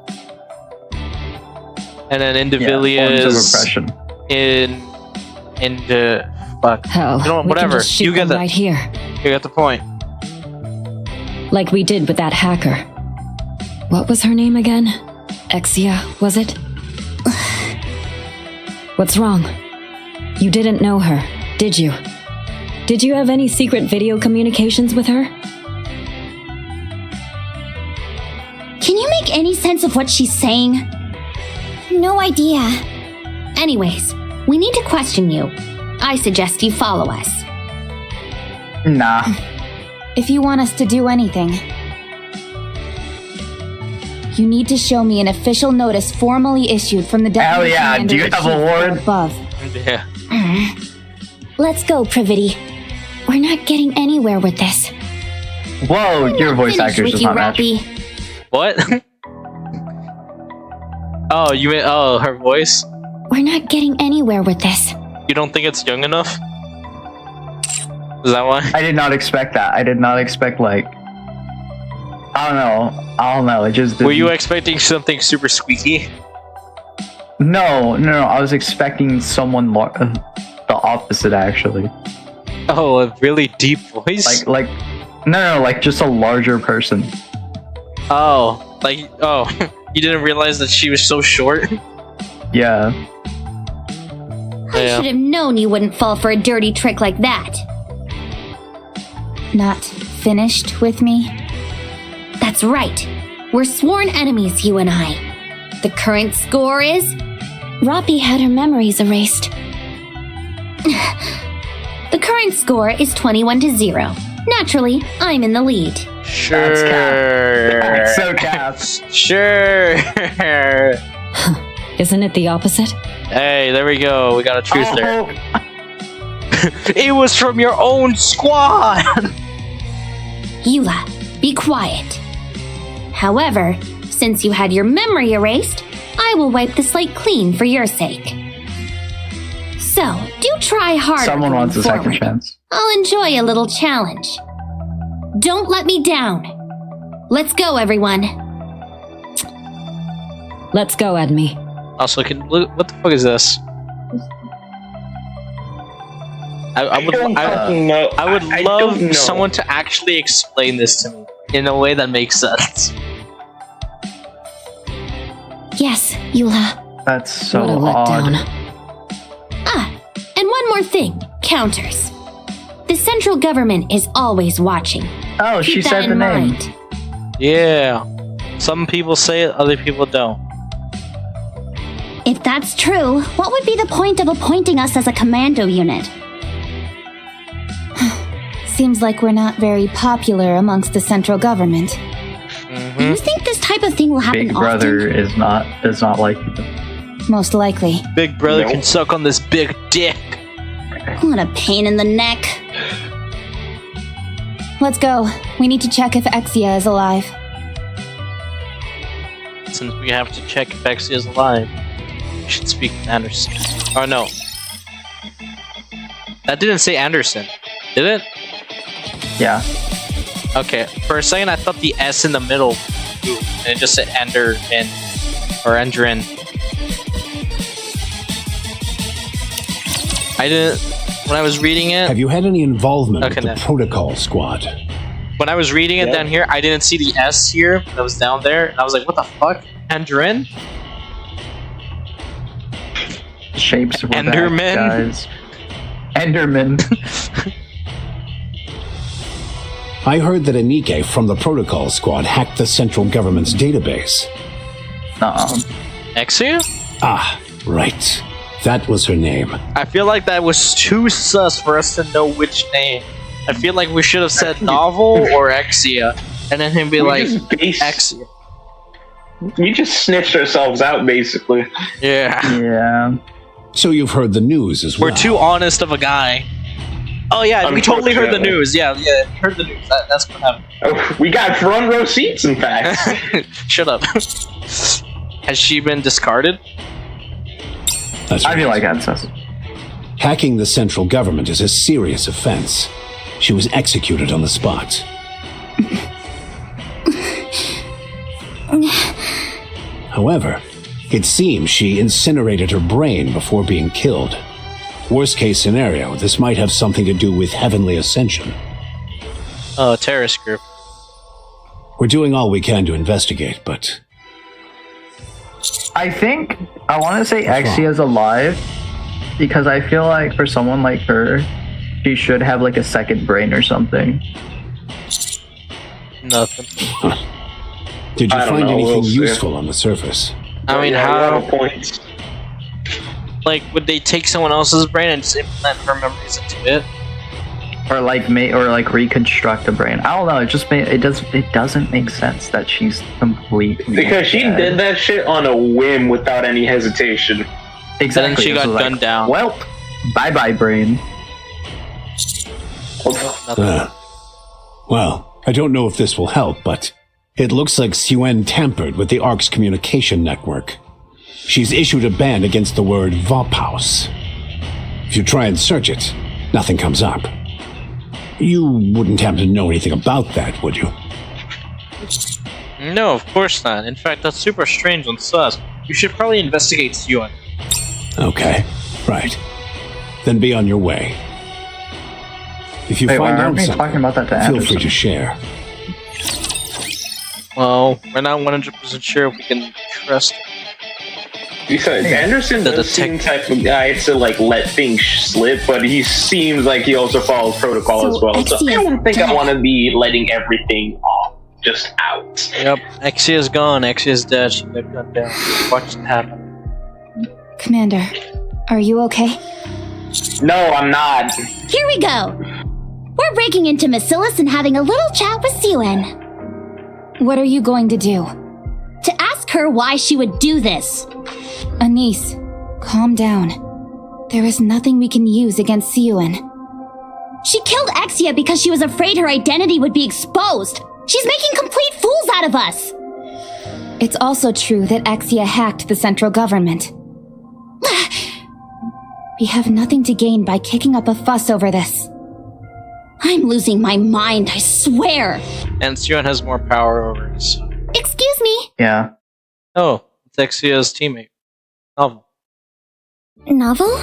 And then Yeah, forms of Indivilia's oppression. fuck. Hell, You know what, we whatever. can just shoot You get them that. right here, You got the point. like we did with that hacker. What was her name again? Exia, was it? What's wrong? You didn't know her, did you? Did you have any secret video communications with her? Can you make any sense of what she's saying? No idea. Anyways, we need to question you. I suggest you follow us. Nah. If you want us to do anything, you need to show me an official notice formally issued from the Hell deputy yeah, commander do you in have a chief warrant? above. Yeah. Let's go, Privity. We're not getting anywhere with this. Whoa, your voice Finish actor with does you, not match. Rappy. What? Oh, you mean her voice? We're not getting anywhere with this. You don't think it's young enough? Is that why? I did not expect that. I did not expect, like... I don't know. It just Were you didn't- expecting something super squeaky? No. I was expecting someone the opposite, actually. Oh, a really deep voice? Like just a larger person. Oh, you didn't realize that she was so short? Yeah. I Yeah. should have known you wouldn't fall for a dirty trick like that. Not finished with me? That's right. We're sworn enemies, you and I. The current score is... Roppy had her memories erased. The current score is 21-0. Naturally, I'm in the lead. Sure. That's so caps. Sure. Isn't it the opposite? Hey, there we go. We got a truth there. It was from your own squad. Eula, be quiet. However, since you had your memory erased, I will wipe the slate clean for your sake. So, do try harder. Someone going wants a second forward. chance. I'll enjoy a little challenge. Don't let me down. Let's go, everyone. Let's go, Edme. Also, what the fuck is this? I would love someone to actually explain this to me in a way that makes sense. Yes, Eula. That's so What a odd. letdown. Ah, and one more thing. Counters. The central government is always watching. Oh, she Keep that said the in name. mind. Yeah. Some people say it, other people don't. If that's true, what would be the point of appointing us as a commando unit? Seems like we're not very popular amongst the central government. Do you think this type of thing will happen Big Brother often? does not like you. Most likely. Big brother Nope. can suck on this big dick. What a pain in the neck. Let's go. We need to check if Exia is alive. Since we have to check if Exia is alive, we should speak to Anderson. Oh no. That didn't say Anderson, did it? Yeah. Okay, for a second I thought the S in the middle moved, and it just said Ender in, or Endrin. I didn't, when I was reading it, Have you had any involvement Okay, with the then. protocol squad? when I was reading it down here, I didn't see the S here that was down there, and I was like, what the fuck? Endrin? Shapes were back, Enderman? guys. Enderman. I heard that NIKKE from the protocol squad hacked the central government's database. Exia? Ah, right. That was her name. I feel like that was too sus for us to know which name. I feel like we should have said novel or Exia, and then him be like, Exia. We just snitched ourselves out, basically. Yeah. Yeah. So you've heard the news as well. We're too honest of a guy. Oh yeah, we totally heard the Unfortunately. news. Yeah, heard the news. That's what happened. Oh, we got front row seats, in fact. Shut up. Has she been discarded? That's I right. feel like that's us. Hacking the central government is a serious offense. She was executed on the spot. However, it seems she incinerated her brain before being killed. Worst case scenario, this might have something to do with heavenly ascension. Oh, terrorist group. We're doing all we can to investigate, but I think I want to say What's Exia is alive because I feel like for someone like her, she should have like a second brain or something. Nothing. did you I don't find know, anything we'll see. useful on the surface? I mean, Yeah, a lot of how? points. Like, would they take someone else's brain and just implant her memories into it? Or like reconstruct a brain. I don't know. It just it doesn't make sense that she's completely Because she dead. did that shit on a whim without any hesitation. Exactly. And then she It got was gunned down. Well, bye brain. Uh, well, I don't know if this will help, but it looks like Suen tampered with the Ark's communication network. She's issued a ban against the word Vophaus. If you try and search it, nothing comes up. You wouldn't happen to know anything about that, would you? No, of course not. In fact, that's super strange and sus. You should probably investigate Yuan. Okay, right. Then be on your way. If you Wait, why find aren't out we something, talking about that to feel Anderson? free to share. Well, we're not 100% sure if we can trust her. Because Anderson The does seem type of guy to like let things slip, but he seems like he also follows protocol So as well. So I Exia don't think I dead. want to be letting everything off just out. Yep, Exia's gone. Exia's dead. She got gunned down. Watch it happen. Commander, are you okay? No, I'm not. Here we go. We're breaking into Macilis and having a little chat with Siwen. What are you going to do? To ask her why she would do this. Anise, calm down. There is nothing we can use against Siwen. She killed Exia because she was afraid her identity would be exposed. She's making complete fools out of us. It's also true that Exia hacked the central government. We have nothing to gain by kicking up a fuss over this. I'm losing my mind, I swear. And Siwen has more power over us. Excuse me. Yeah. Oh, it's Exia's teammate. Novel. Novel?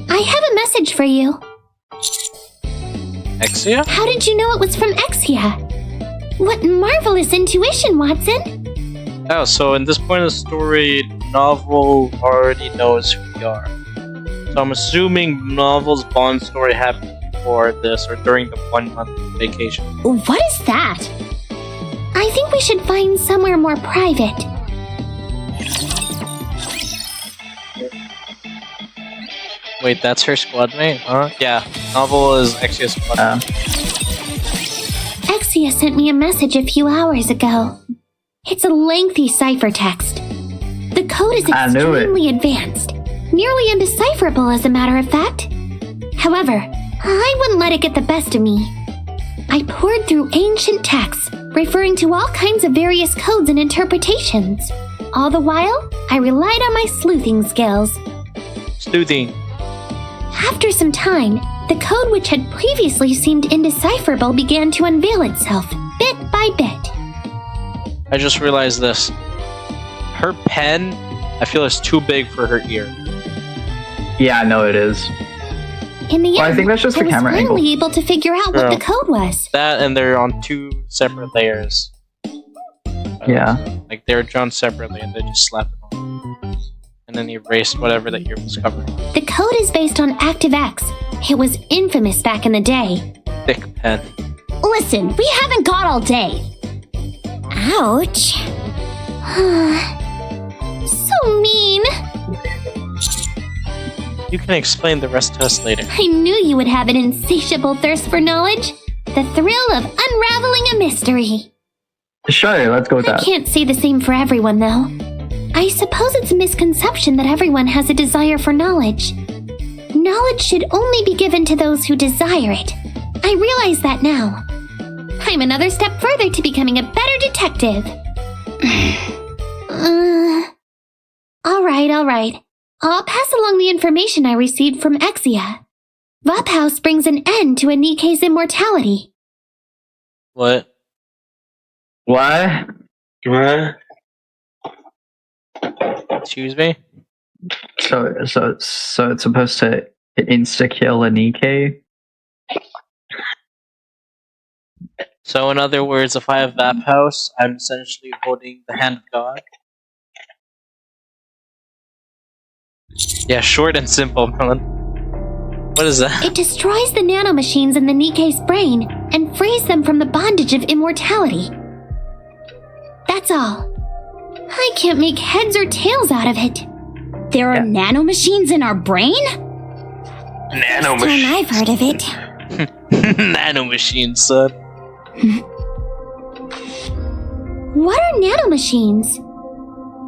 I have a message for you. Exia? How did you know it was from Exia? What marvelous intuition, Watson. Oh, so in this point of the story, Novel already knows who we are. So I'm assuming Novel's Bond story happened before this or during the 1 month vacation. What is that? I think we should find somewhere more private. Wait, that's her squad mate? Huh? Yeah, Novel is Exia's squad mate. Exia sent me a message a few hours ago. It's a lengthy ciphertext. The code is I knew it. extremely advanced, nearly indecipherable as a matter of fact. However, I wouldn't let it get the best of me. I poured through ancient texts, referring to all kinds of various codes and interpretations. All the while, I relied on my sleuthing skills. Sleuthing. After some time, the code which had previously seemed indecipherable began to unveil itself, bit by bit. I just realized this. Her pen, I feel, is too big for her ear. Yeah, I know it is. In the end, Well, I think that's just I the was camera finally angle. able to figure out what Yeah. the code was. That and they're on 2 separate layers. Yeah. Like they're drawn separately and they just slap it on. And then erased whatever that ear was covering. The code is based on ActiveX. It was infamous back in the day. Thick pen. Listen, we haven't got all day. Ouch. So mean. You can explain the rest to us later. I knew you would have an insatiable thirst for knowledge. The thrill of unraveling a mystery. Sure, let's go with I that. can't say the same for everyone, though. I suppose it's a misconception that everyone has a desire for knowledge. Knowledge should only be given to those who desire it. I realize that now. I'm another step further to becoming a better detective. All right. I'll pass along the information I received from Exia. Vophouse brings an end to NIKKE's immortality. What? What? What? Excuse me? So it's supposed to insta-kill a NIKKE? So in other words, if I have Vophouse, I'm essentially holding the hand of God. Yeah, short and simple, Melon. What is that? It destroys the nanomachines in the NIKKE's brain and frees them from the bondage of immortality. That's all. I can't make heads or tails out of it. There are nanomachines in our brain? Nano First time I've heard of it. Nanomachine, son. What are nanomachines?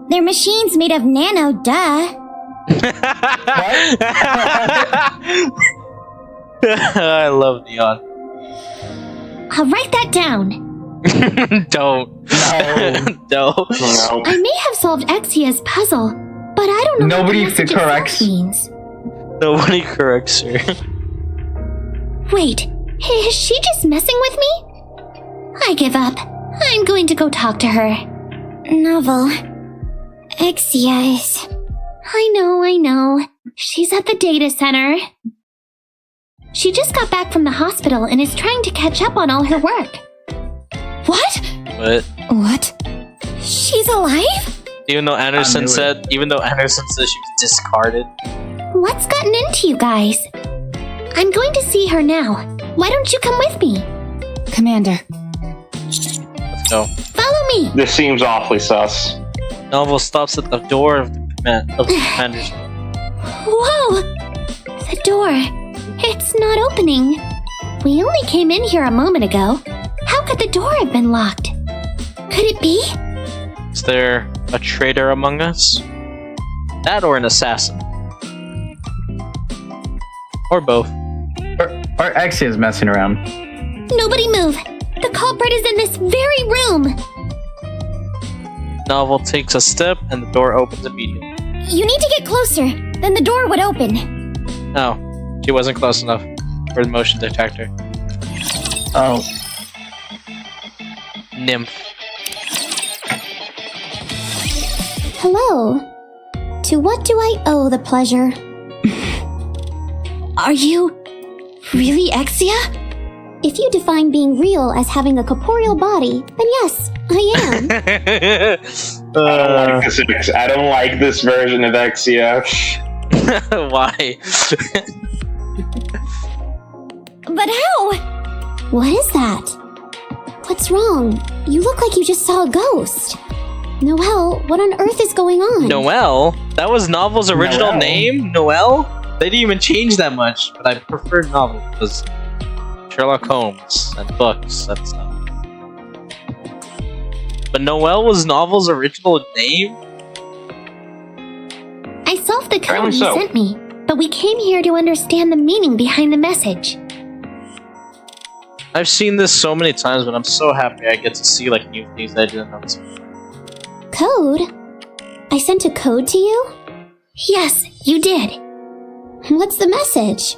They're machines made of nano, duh. I love Neon. I'll write that down. Don't. Don't. No. I may have solved Exia's puzzle, but I don't know Nobody what the message corrects. itself means. Nobody corrects her. Wait, is she just messing with me? I give up. I'm going to go talk to her. Novel. Exia is... I know. She's at the data center. She just got back from the hospital and is trying to catch up on all her work. What? What? What? She's alive? Even though Anderson knew said she was discarded. What's gotten into you guys? I'm going to see her now. Why don't you come with me? Commander. Let's go. Follow me! This seems awfully sus. Novel stops at the door of the commander's room. Whoa! The door. It's not opening. We only came in here a moment ago. How could the door have been locked? Could it be? Is there a traitor among us? That or an assassin? Or both? Or Exia's messing around. Nobody move! The culprit is in this very room! Novel takes a step and the door opens immediately. You need to get closer, then the door would open. No, she wasn't close enough for the motion detector. Oh. Nymph. Hello. To what do I owe the pleasure? Are you really Exia? If you define being real as having a corporeal body, then yes, I am. I don't like this version of Exia. Why? But how? What is that? What's wrong? You look like you just saw a ghost. Noelle, what on earth is going on? Noelle? That was Novel's original name? Noelle? They didn't even change that much, but I prefer Novel because Sherlock Holmes and books and stuff. But Noelle was Novel's original name? I solved the code Apparently you so. sent me, but we came here to understand the meaning behind the message. I've seen this so many times, but I'm so happy I get to see like new things I didn't know. Code? I sent a code to you? Yes, you did. What's the message?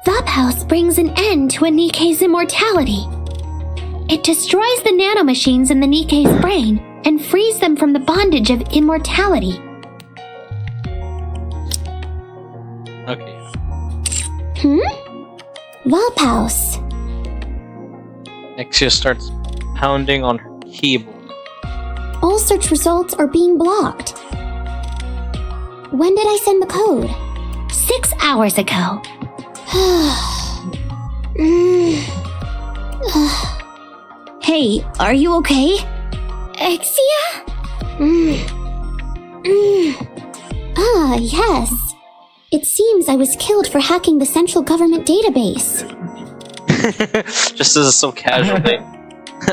Vaphouse brings an end to a NIKKE's immortality. It destroys the nanomachines in the NIKKE's brain and frees them from the bondage of immortality. Okay. Vaphouse. Exia starts pounding on her keyboard. All search results are being blocked. When did I send the code? 6 hours ago. Hey, are you okay? Exia? Ah, yes. It seems I was killed for hacking the central government database. Just as some casual thing.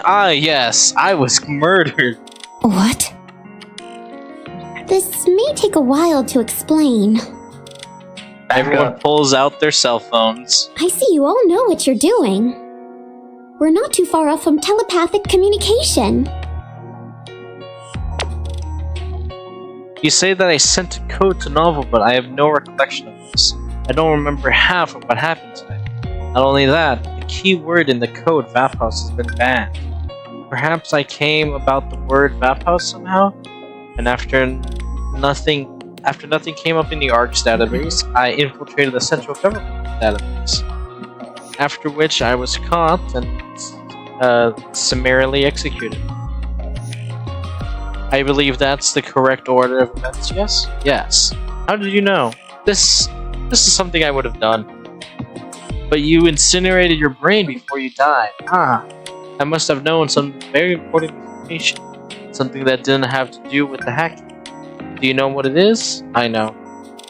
Ah, yes, I was murdered. What? This may take a while to explain. Everyone pulls out their cell phones. I see you all know what you're doing. We're not too far off from telepathic communication. You say that I sent a code to Novel, but I have no recollection of this. I don't remember half of what happened today. Not only that, the key word in the code Vaphouse has been banned. Perhaps I came about the word Vaphouse somehow, and after nothing came up in the ARC's database, I infiltrated the central government database. After which I was caught and summarily executed. I believe that's the correct order of events, yes? Yes. How did you know? This is something I would have done. But you incinerated your brain before you died. Ah. I must have known some very important information. Something that didn't have to do with the hacking. Do you know what it is? I know.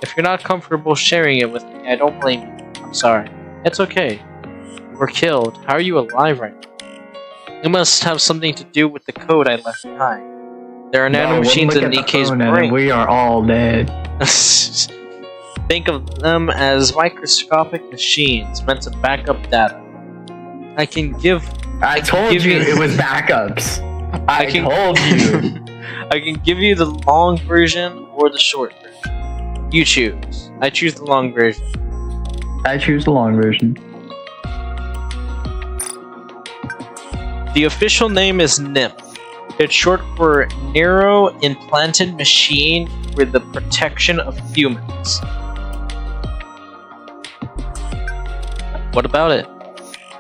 If you're not comfortable sharing it with me, I don't blame you. I'm sorry. It's okay. You were killed. How are you alive right now? It must have something to do with the code I left behind. There are nanomachines in NIKKE's brain. We are all dead. Think of them as microscopic machines meant to back up data. I told you it was backups. I told you. I can give you the long version or the short version. You choose. I choose the long version. I choose the long version. The official name is NIMP. It's short for Neuro-Implanted Machine for the Protection of Humans. What about it?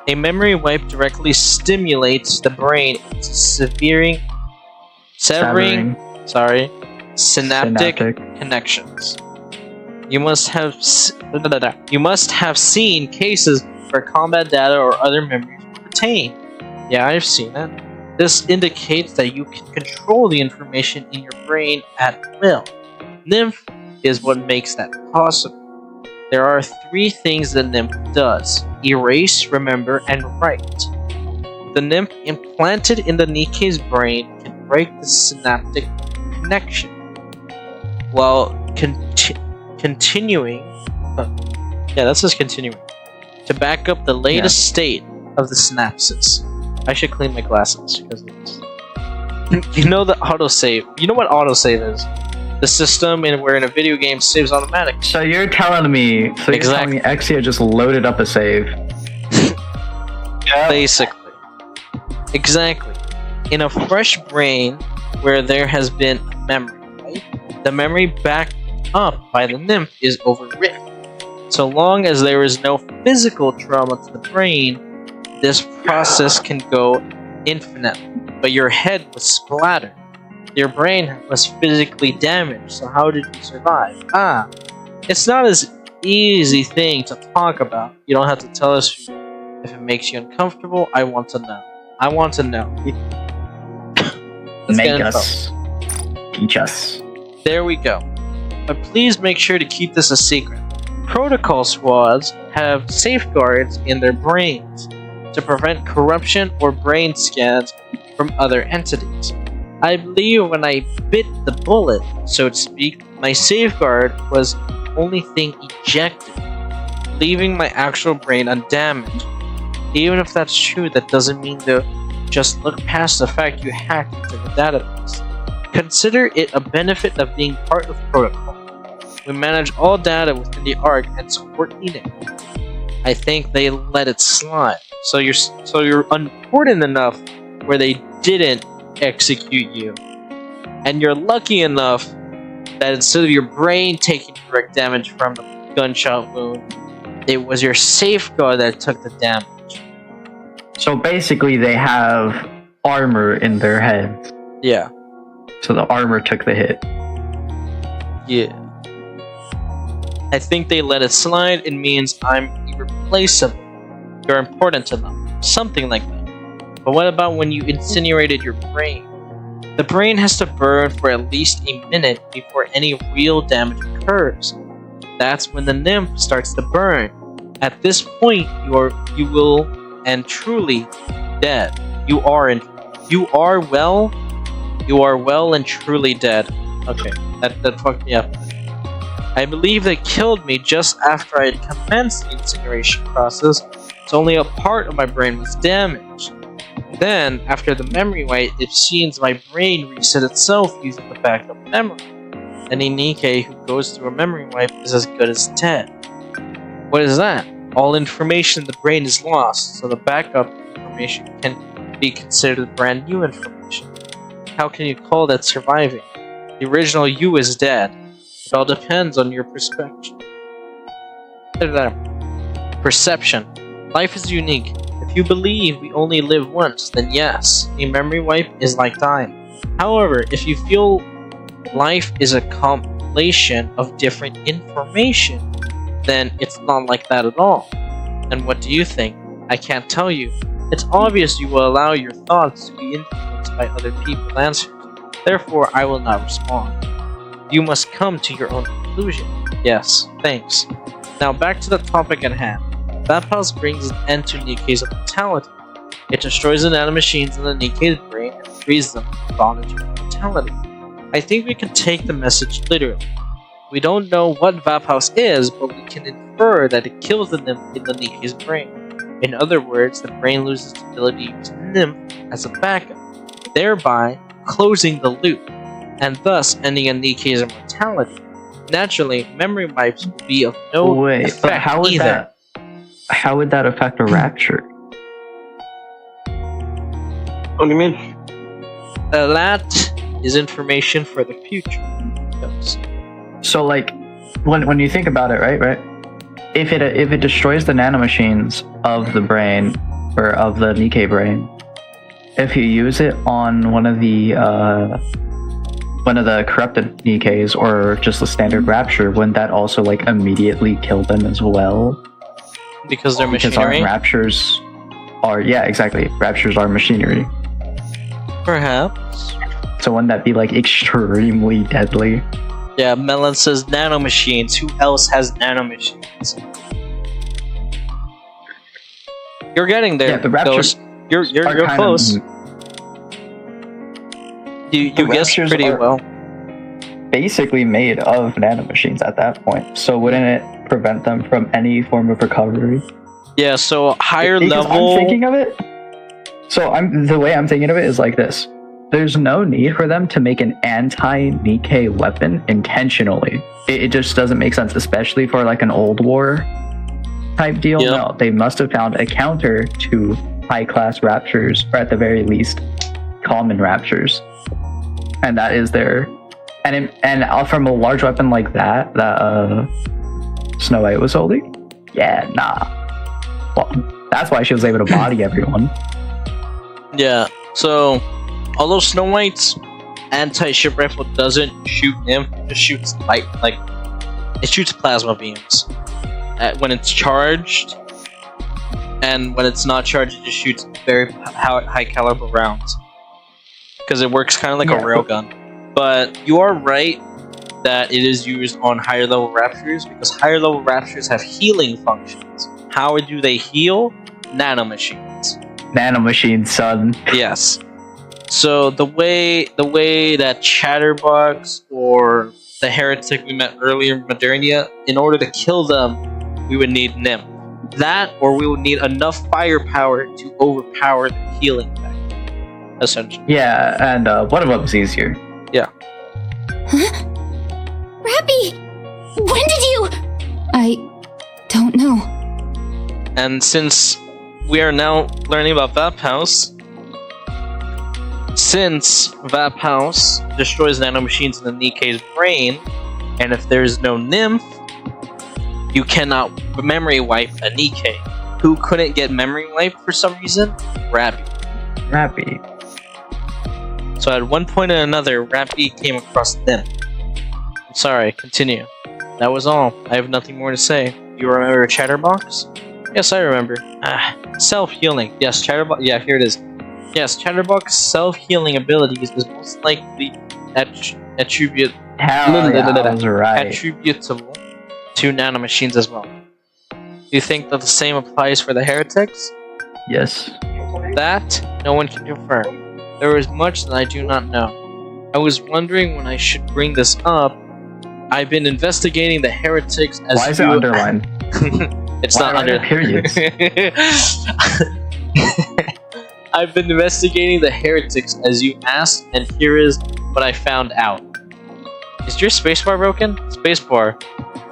A memory wipe directly stimulates the brain into severing synaptic connections. You must have seen cases where combat data or other memories were retained. Yeah, I've seen it. This indicates that you can control the information in your brain at will. Nymph is what makes that possible. There are 3 things the nymph does: erase, remember, and write. The nymph implanted in the NIKKE's brain can break the synaptic connection while continuing. That says continuing to back up the latest state of the synapses. I should clean my glasses because you know the autosave. You know what autosave is? The system where in a video game saves automatically. So you're telling me? Exia just loaded up a save? Basically. Exactly. In a fresh brain where there has been a memory, right? The memory backed up by the nymph is overwritten. So long as there is no physical trauma to the brain, this process can go infinitely. But your head was splattered. Your brain was physically damaged, so how did you survive? It's not as easy thing to talk about. You don't have to tell us if it makes you uncomfortable. I want to know. I want to know. Make us. Teach us. There we go. But please make sure to keep this a secret. Protocol squads have safeguards in their brains to prevent corruption or brain scans from other entities. I believe when I bit the bullet, so to speak, my safeguard was the only thing ejected, leaving my actual brain undamaged. Even if that's true, that doesn't mean to just look past the fact you hacked into the database. Consider it a benefit of being part of protocol. We manage all data within the ARC and support ENIKKE. I think they let it slide. So you're important enough where they didn't execute you. And you're lucky enough that instead of your brain taking direct damage from the gunshot wound, it was your safeguard that took the damage. So basically they have armor in their heads. Yeah. So the armor took the hit. Yeah. I think they let it slide. It means I'm irreplaceable. You're important to them. Something like that. But what about when you incinerated your brain? The brain has to burn for at least a minute before any real damage occurs. That's when the nymph starts to burn. At this point, you will and truly dead. You are well and truly dead. Okay, that fucked me up. I believe they killed me just after I had commenced the incineration process, so only a part of my brain was damaged. Then, after the memory wipe, it seems my brain reset itself using the backup memory. Any NIKKE who goes through a memory wipe is as good as dead. What is that? All information in the brain is lost, so the backup information can be considered brand new information. How can you call that surviving? The original you is dead. It all depends on your perspective. Perception. Life is unique. If you believe we only live once, then yes, a memory wipe is like dying. However, if you feel life is a compilation of different information, then it's not like that at all. And what do you think? I can't tell you. It's obvious you will allow your thoughts to be influenced by other people's answers. Therefore, I will not respond. You must come to your own conclusion. Yes, thanks. Now back to the topic at hand. VAPHOUS brings an end to NIKKE's mortality. It destroys the nanomachines in the NIKKE's brain and frees them from bondage and mortality. I think we can take the message literally. We don't know what VAPHOUS is, but we can infer that it kills the nymph in the NIKKE's brain. In other words, the brain loses its ability to use the nymph as a backup, thereby closing the loop, and thus ending a NIKKE's immortality. Naturally, memory wipes will be of no effect but how would either. How would that affect a rapture? What do you mean? That is information for the future. So, like, when you think about it, right? If it destroys the nanomachines of the brain or of the NIKKE brain, if you use it on one of the one of the corrupted Nikke's or just the standard Rapture, wouldn't that also like immediately kill them as well? Because they're Because machinery? our Raptures are, yeah, exactly. Raptures are machinery. Perhaps. So wouldn't that be like extremely deadly? Yeah, Melon says nanomachines. Who else has nanomachines? You're getting there, Yeah, the Raptures Ghost. You're kind close. You guessed Raptures pretty are- well. basically made of nanomachines at that point. So wouldn't it prevent them from any form of recovery? Yeah, so higher Because level. I'm thinking of it. So the way I'm thinking of it is like this. There's no need for them to make an anti-Nikke weapon intentionally. It just doesn't make sense, especially for like an old war type deal. Yep. No, they must have found a counter to high-class Raptures, or at the very least, common Raptures. And that is their... And from a large weapon like that Snow White was holding? Yeah, nah. Well, that's why she was able to body everyone. Yeah, so although Snow White's anti-ship rifle doesn't shoot nymph, it just shoots light, like it shoots plasma beams when it's charged, and when it's not charged, it just shoots very high caliber rounds because it works kind of like a railgun. But you are right that it is used on higher level Raptors because higher level Raptors have healing functions. How do they heal? Nanomachines. Nanomachines, son. Yes. So the way that Chatterbox or the heretic we met earlier in Modernia, in order to kill them, we would need Nymph. That, or we would need enough firepower to overpower the healing effect, essentially. Yeah, and one of them is easier. Yeah. Huh? Rappy! When did you... I don't know. And since we are now learning about Vap House, since Vap House destroys nanomachines in the Nikke's brain, and if there's no nymph, you cannot memory wipe a Nikke. Who couldn't get memory wiped for some reason? Rappy. So at one point or another, Rappy came across nymph. I'm sorry, continue. That was all. I have nothing more to say. You remember Chatterbox? Yes, I remember. Self-healing. Yes, Chatterbox. Yeah, here it is. Yes, Chatterbox's self-healing abilities is most likely attributable to nanomachines as well. Do you think that the same applies for the heretics? Yes. That, no one can confirm. There is much that I do not know. I was wondering when I should bring this up. I've been investigating the heretics as Why is it underlined? It's Why not are there under periods. I've been investigating the heretics as you asked, and here is what I found out. Is your spacebar broken? Spacebar.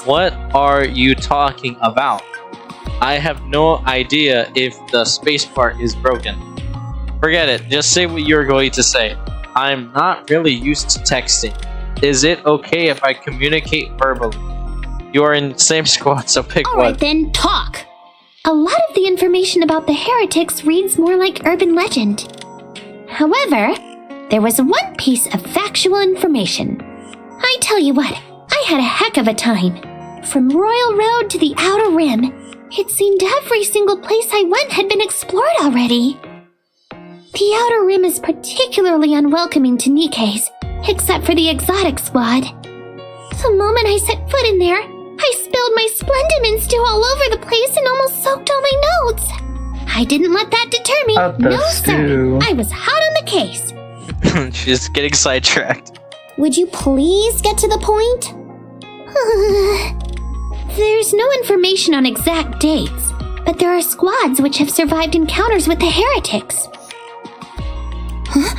What are you talking about? I have no idea if the spacebar is broken. Forget it. Just say what you're going to say. I'm not really used to texting. Is it okay if I communicate verbally? You are in the same squad, so pick one. Alright then, talk! A lot of the information about the heretics reads more like urban legend. However, there was one piece of factual information. I tell you what, I had a heck of a time. From Royal Road to the Outer Rim, it seemed every single place I went had been explored already. The Outer Rim is particularly unwelcoming to Nikke's, except for the exotic squad. The moment I set foot in there, I spilled my Splendiments stew all over the place and almost soaked all my notes. I didn't let that deter me. No, sir. I was hot on the case. She's getting sidetracked. Would you please get to the point? There's no information on exact dates, but there are squads which have survived encounters with the heretics. Huh?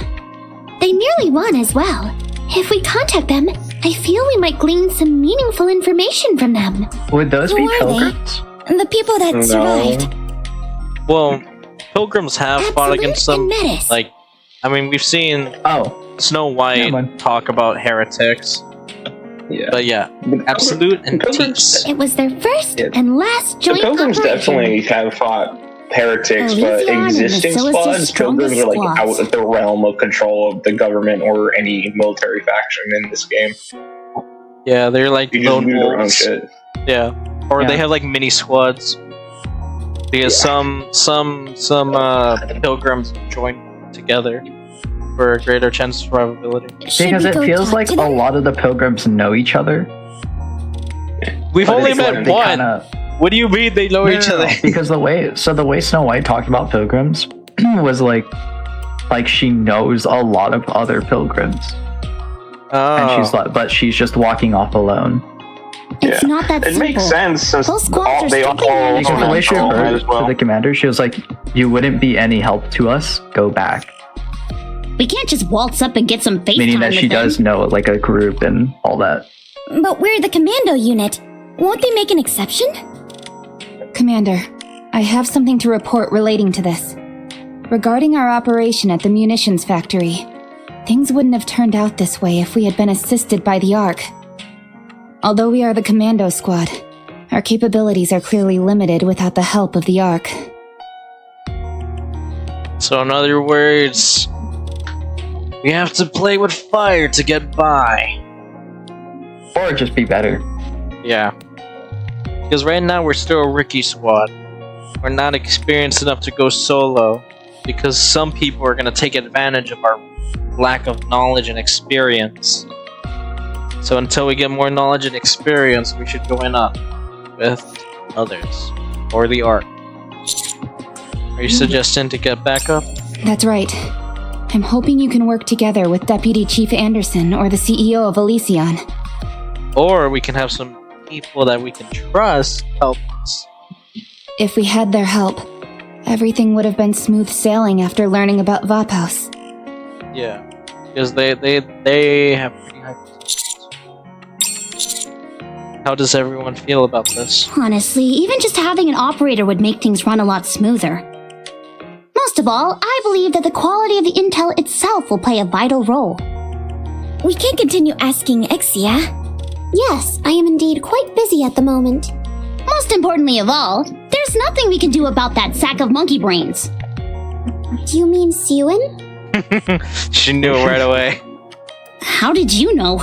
They nearly won as well. If we contact them, I feel we might glean some meaningful information from them. Would those Who be are pilgrims? they? The people that survived. Well, pilgrims have fought against them. and Metis. Like, I mean, we've seen Snow White talk about heretics. Yeah. But yeah, Absolute and Teeps. It was their first Yeah. and last The joint pilgrims operation. definitely have fought heretics, Elysian but and existing Basilis's squads, pilgrims strongest are like squads. out of the realm of control of the government or any military faction in this game. Yeah, they're like You just lone do their own wolves. shit. Yeah, or they Yeah. have like mini squads. Because some pilgrims join together for a greater chance of survivability. Should Because we it go feels talk like to a them? lot of the pilgrims know each other. We've but only it's met like they one. kinda- What do you mean they know each other? Because the way Snow White talked about pilgrims was like she knows a lot of other pilgrims, and she's like, but she's just walking off alone. It's not that It simple. makes sense since Those squads are they all strictly managed Because the way she control referred as well. to the commander, she was like, "You wouldn't be any help to us. Go back." We can't just waltz up and get some FaceTime Meaning that she with them. does know like a group and all that. But we're the commando unit. Won't they make an exception? Commander, I have something to report relating to this. Regarding our operation at the munitions factory, things wouldn't have turned out this way if we had been assisted by the Ark. Although we are the commando squad, our capabilities are clearly limited without the help of the Ark. So in other words, we have to play with fire to get by. Or just be better. Yeah. Because right now we're still a rookie squad. We're not experienced enough to go solo. Because some people are going to take advantage of our lack of knowledge and experience. So until we get more knowledge and experience, we should go in up with others. Or the Ark. Are you suggesting to get back up? That's right. I'm hoping you can work together with Deputy Chief Anderson or the CEO of Elysian. Or we can have some people that we can trust help us. If we had their help, everything would have been smooth sailing after learning about Vophaus. Yeah. Because they have pretty high expectations. How does everyone feel about this? Honestly, even just having an operator would make things run a lot smoother. Most of all, I believe that the quality of the intel itself will play a vital role. We can't continue asking Exia. Yes, I am indeed quite busy at the moment. Most importantly of all, there's nothing we can do about that sack of monkey brains. Do you mean Siwen? She knew it right away. How did you know?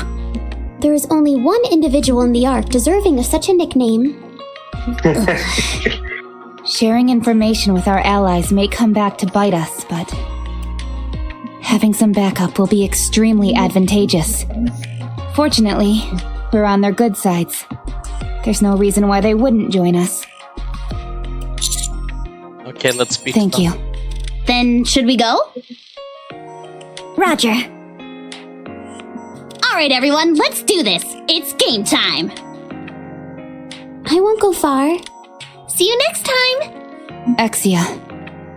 There is only one individual in the Ark deserving of such a nickname. Sharing information with our allies may come back to bite us, but having some backup will be extremely advantageous. Fortunately, we're on their good sides. There's no reason why they wouldn't join us. Okay, let's speak. Thank you. Then, should we go? Roger. Alright, everyone, let's do this. It's game time. I won't go far. See you next time. Exia,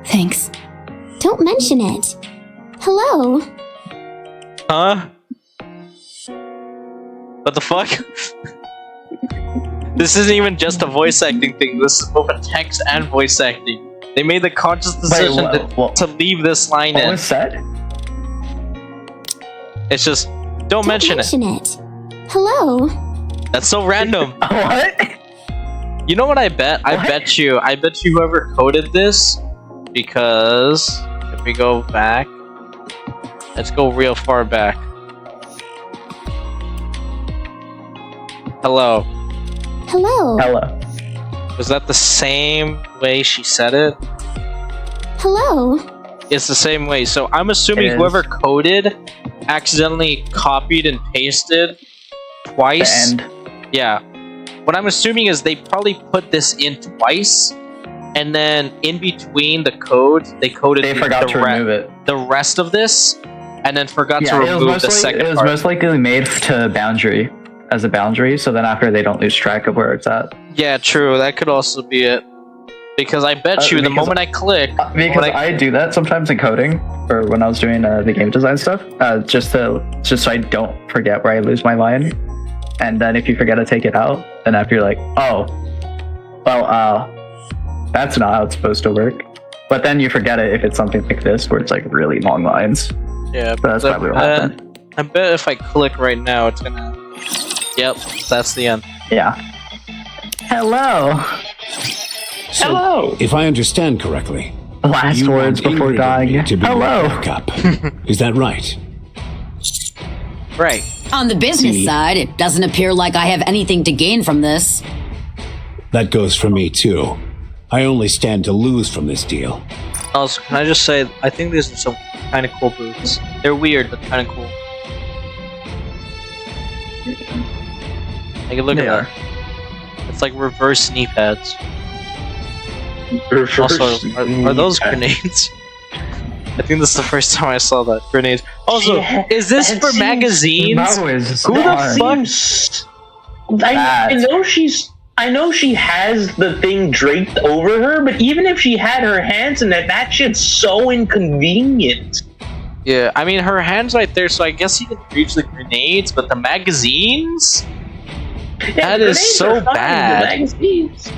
thanks. Don't mention it. Hello. Huh? What the fuck? This isn't even just a voice acting thing. This is both a text and voice acting. They made the conscious decision to leave this line What in. was said? It's just, don't mention it. Hello. That's so random. What? You know what I bet? I bet you whoever coded this, because if we go back, let's go real far back. Hello. Hello. Hello. Was that the same way she said it? Hello. It's the same way. So I'm assuming It is. whoever coded accidentally copied and pasted twice. And Yeah. What I'm assuming is they probably put this in twice, and then in between the code, they coded they forgot to remove it. the rest of this, and then forgot to Yeah, remove the second it was part. most likely made to boundary as a boundary, so then after they don't lose track of where it's at. Yeah, true. That could also be it. Because I bet you the because- moment I click, Because I do that sometimes in coding, or when I was doing the game design stuff, just so I don't forget where I lose my line. And then if you forget to take it out, then after you're like, oh, well, that's not how it's supposed to work. But then you forget it if it's something like this, where it's like really long lines. yeah, But that's probably what happened. I bet if I click right now, it's gonna. Yep, that's the end. Yeah. Hello. Hello. If I understand correctly, Last you words want before Ingrid dying. to be your Hello. backup. Is that right? Right. On the business See. side, it doesn't appear like I have anything to gain from this. That goes for me too. I only stand to lose from this deal. Also, can I just say, I think these are some kind of cool boots. They're weird, but kind of cool. Like, look They at that. It's like reverse knee pads. Also, are those grenades? I think this is the first time I saw that. Grenades. Also, is this that for seems- magazines? That was Who the dark. fuck? I know she has the thing draped over her, but even if she had her hands in that shit's so inconvenient. Yeah, I mean, her hand's right there, so I guess you can reach the grenades, but the magazines? Yeah, That is grenades so are fine, the bad. magazines.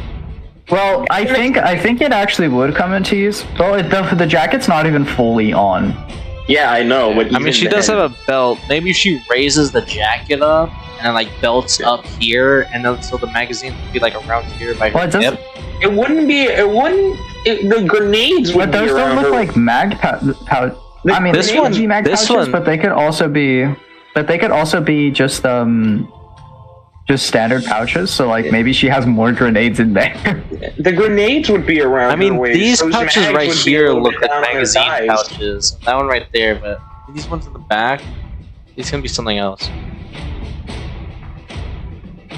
Well, I think it actually would come into use. Well, the jacket's not even fully on. Yeah, I know, but I mean, she does have a belt. Maybe she raises the jacket up and then, like, belts up here, and then so the magazine would be, like, around here by Well, her it does. hip. The grenades would But those be around don't look her. like mag pouch. I mean, This they could one- be mag this pouches, one- but they could also be. But they could also be just standard pouches. So like maybe she has more grenades in there. The grenades would be around I mean, her waist. these Those pouches mags right would be a here little look bit like down on her magazine thighs. pouches. That one right there, but these ones in the back, these can be something else.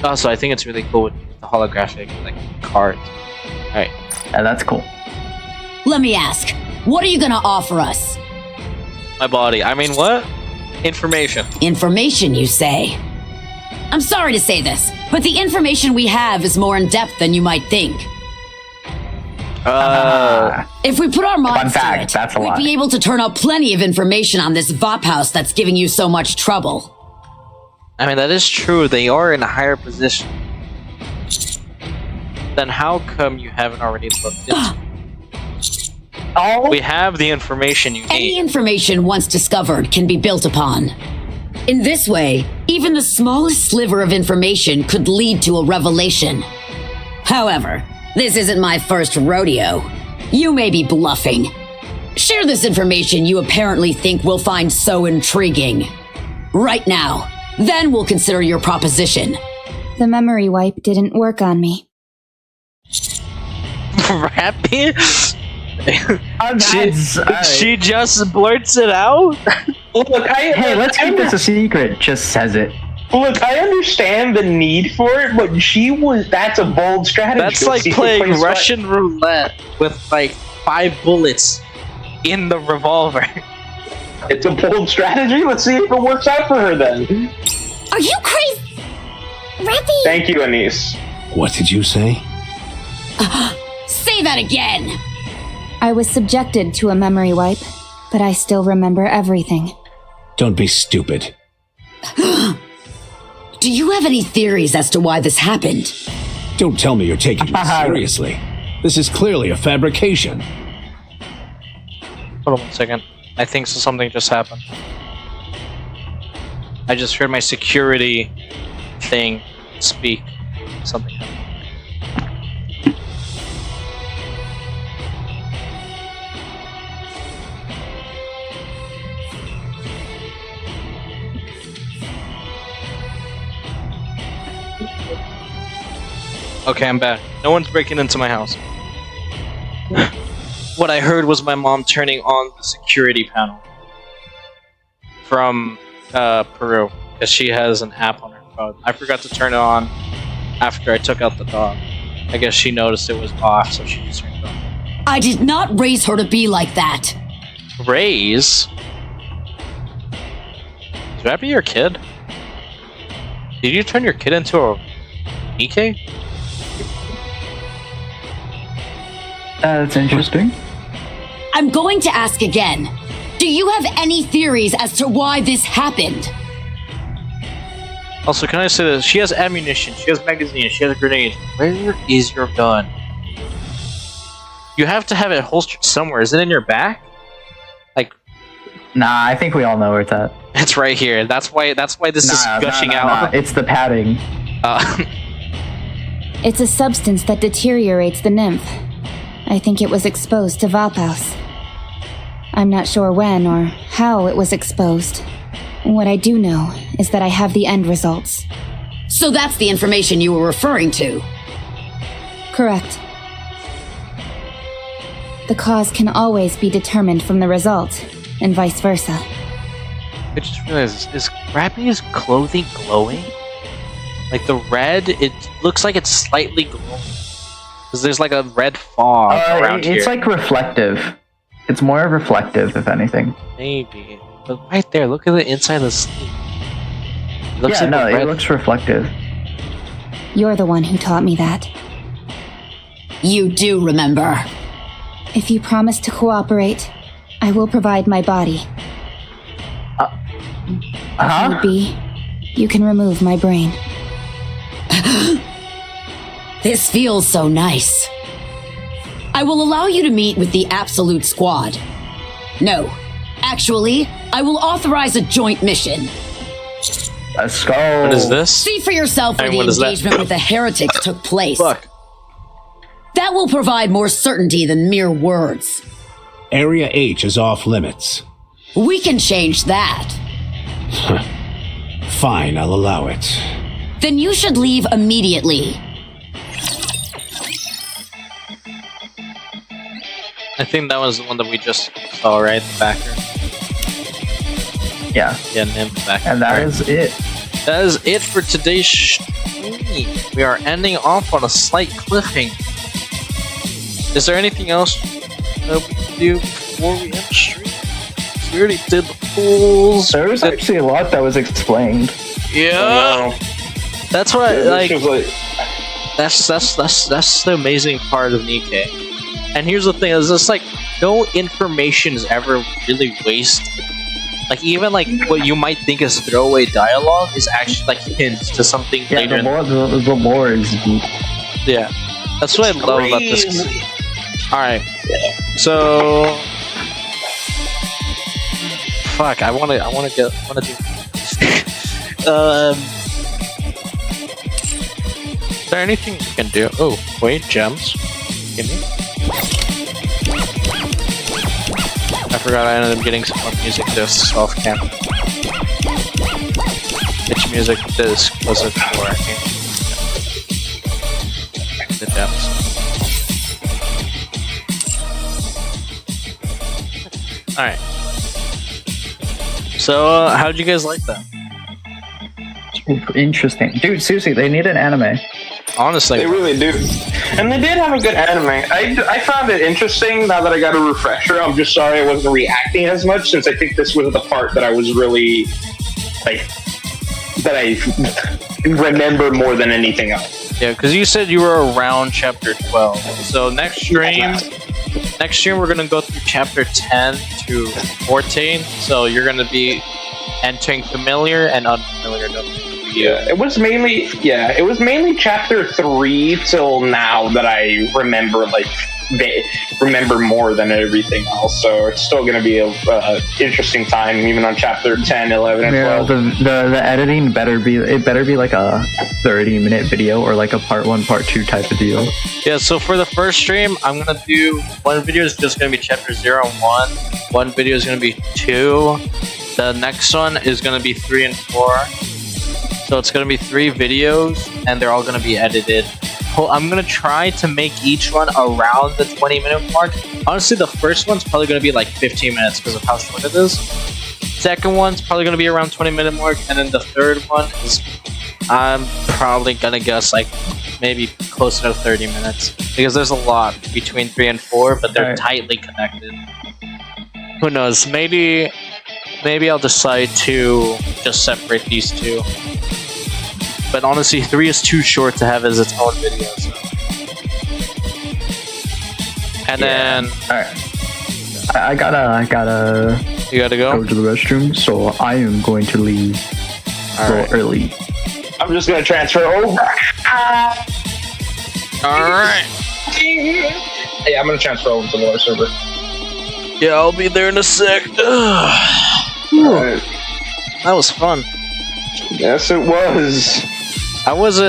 Also, I think it's really cool with the holographic, like, cards. Alright. Yeah, that's cool. Let me ask, what are you gonna offer us? My body. I mean, what? Information. Information, you say? I'm sorry to say this, but the information we have is more in depth than you might think. If we put our minds to fact, it, that's a we'd lot. be able to turn up plenty of information on this VOP house that's giving you so much trouble. I mean, that is true. They are in a higher position. Then how come you haven't already looked into it? We have the information you Any need. information once discovered can be built upon. In this way, even the smallest sliver of information could lead to a revelation. However, this isn't my first rodeo. You may be bluffing. Share this information you apparently think we'll find so intriguing. Right now. Then we'll consider your proposition. The memory wipe didn't work on me. Rappy? That's, She just blurts it out? Look, hey, let's keep this a secret. Just says it. Look, I understand the need for it, but that's a bold strategy. That's Let's like see if it playing plays Russian roulette with like 5 bullets in the revolver. right. It's a bold strategy. Let's see if it works out for her then. Are you crazy? Rappy! Thank you, Anise. What did you say? Say that again! I was subjected to a memory wipe, but I still remember everything. Don't be stupid. Do you have any theories as to why this happened? Don't tell me you're taking this seriously. This is clearly a fabrication. Hold on 1 second. I think so something just happened. I just heard my security thing speak. Something happened. Okay, I'm back. No one's breaking into my house. What I heard was my mom turning on the security panel from Peru, because she has an app on her phone. I forgot to turn it on after I took out the dog. I guess she noticed it was off, so she just turned it on. I did not raise her to be like that. Raise? Is Rappy your kid? Did you turn your kid into a NIKKE? That's interesting. I'm going to ask again. Do you have any theories as to why this happened? Also, can I say this? She has ammunition, she has magazines, she has grenades. Where is your gun? You have to have it holstered somewhere. Is it in your back? Like, Nah, I think we all know where it's at. it's right here. That's why this is gushing out. It's the padding. It's a substance that deteriorates the nymph. I think it was exposed to Vophouse. I'm not sure when or how it was exposed. What I do know is that I have the end results. So that's the information you were referring to? Correct. The cause can always be determined from the result, and vice versa. I just realized, is Grabby's clothing glowing? Like the red, it looks like it's slightly glowing. Because there's like a red fog around here. It's like reflective. It's more reflective, if anything. Maybe. But right there, look at the inside of the sleeve. It looks Yeah, like no, it looks reflective. You're the one who taught me that. You do remember. If you promise to cooperate, I will provide my body. If need be, you can remove my brain. This feels so nice. I will allow you to meet with the Absolute Squad. No, actually, I will authorize a joint mission. Let's go. What is this? See for yourself where And the what is that? engagement with the heretics took place. Fuck. That will provide more certainty than mere words. Area H is off limits. We can change that. Fine, I'll allow it. Then you should leave immediately. I think that was the one that we just saw, right? The backer. Yeah. Yeah, named the backer. And that is it. That is it for today's stream. We are ending off on a slight cliffhanger. Is there anything else that we can do before we end the stream? We already did the pools. There was actually a lot that was explained. Yeah. That's what I like. This was That's the amazing part of NIKKE. And here's the thing: is just like no information is ever really wasted. Like even like what you might think is throwaway dialogue is actually like hints to something later. The lore is deep. Yeah, that's what I love about this. All right, so fuck. I wanna do. Is there anything you can do? Oh, wait, gems. Give me. I forgot I ended up getting some more music discs off camera. Which music disc was it for? The gems. Alright. So, how'd you guys like that? Interesting. Dude, seriously, they need an anime. Honestly. They really do. And they did have a good anime. I found it interesting now that I got a refresher. I'm just sorry I wasn't reacting as much since I think this was the part that I was really, like, that I remember more than anything else. Yeah, because you said you were around chapter 12. So next stream we're going to go through chapter 10 to 14. So you're going to be entering familiar and unfamiliar notes. Yeah, it was mainly chapter 3 till now that I remember, like, remember more than everything else. So it's still going to be a interesting time, even on chapter 10, 11, and 12. The editing better be like a 30-minute video or like a part 1, part 2 type of deal. Yeah, so for the first stream, I'm going to do one video is just going to be chapter 0 and 1. One video is going to be 2. The next one is going to be 3 and 4. So it's going to be 3 videos, and they're all going to be edited. I'm going to try to make each one around the 20-minute mark. Honestly, the first one's probably going to be like 15 minutes because of how short it is. Second one's probably going to be around 20-minute mark, and then the third one is, I'm probably going to guess like maybe closer to 30 minutes. Because there's a lot between 3 and 4, but they're tightly connected. Who knows? Maybe I'll decide to just separate these two. But honestly, 3 is too short to have as its own video. So. And then, alright, I gotta. You gotta go to the restroom, so I am going to leave early. I'm just gonna transfer over. Alright. Yeah, I'm gonna transfer over to the lower server. Yeah, I'll be there in a sec. Right. That was fun. Yes, it was. I wasn't.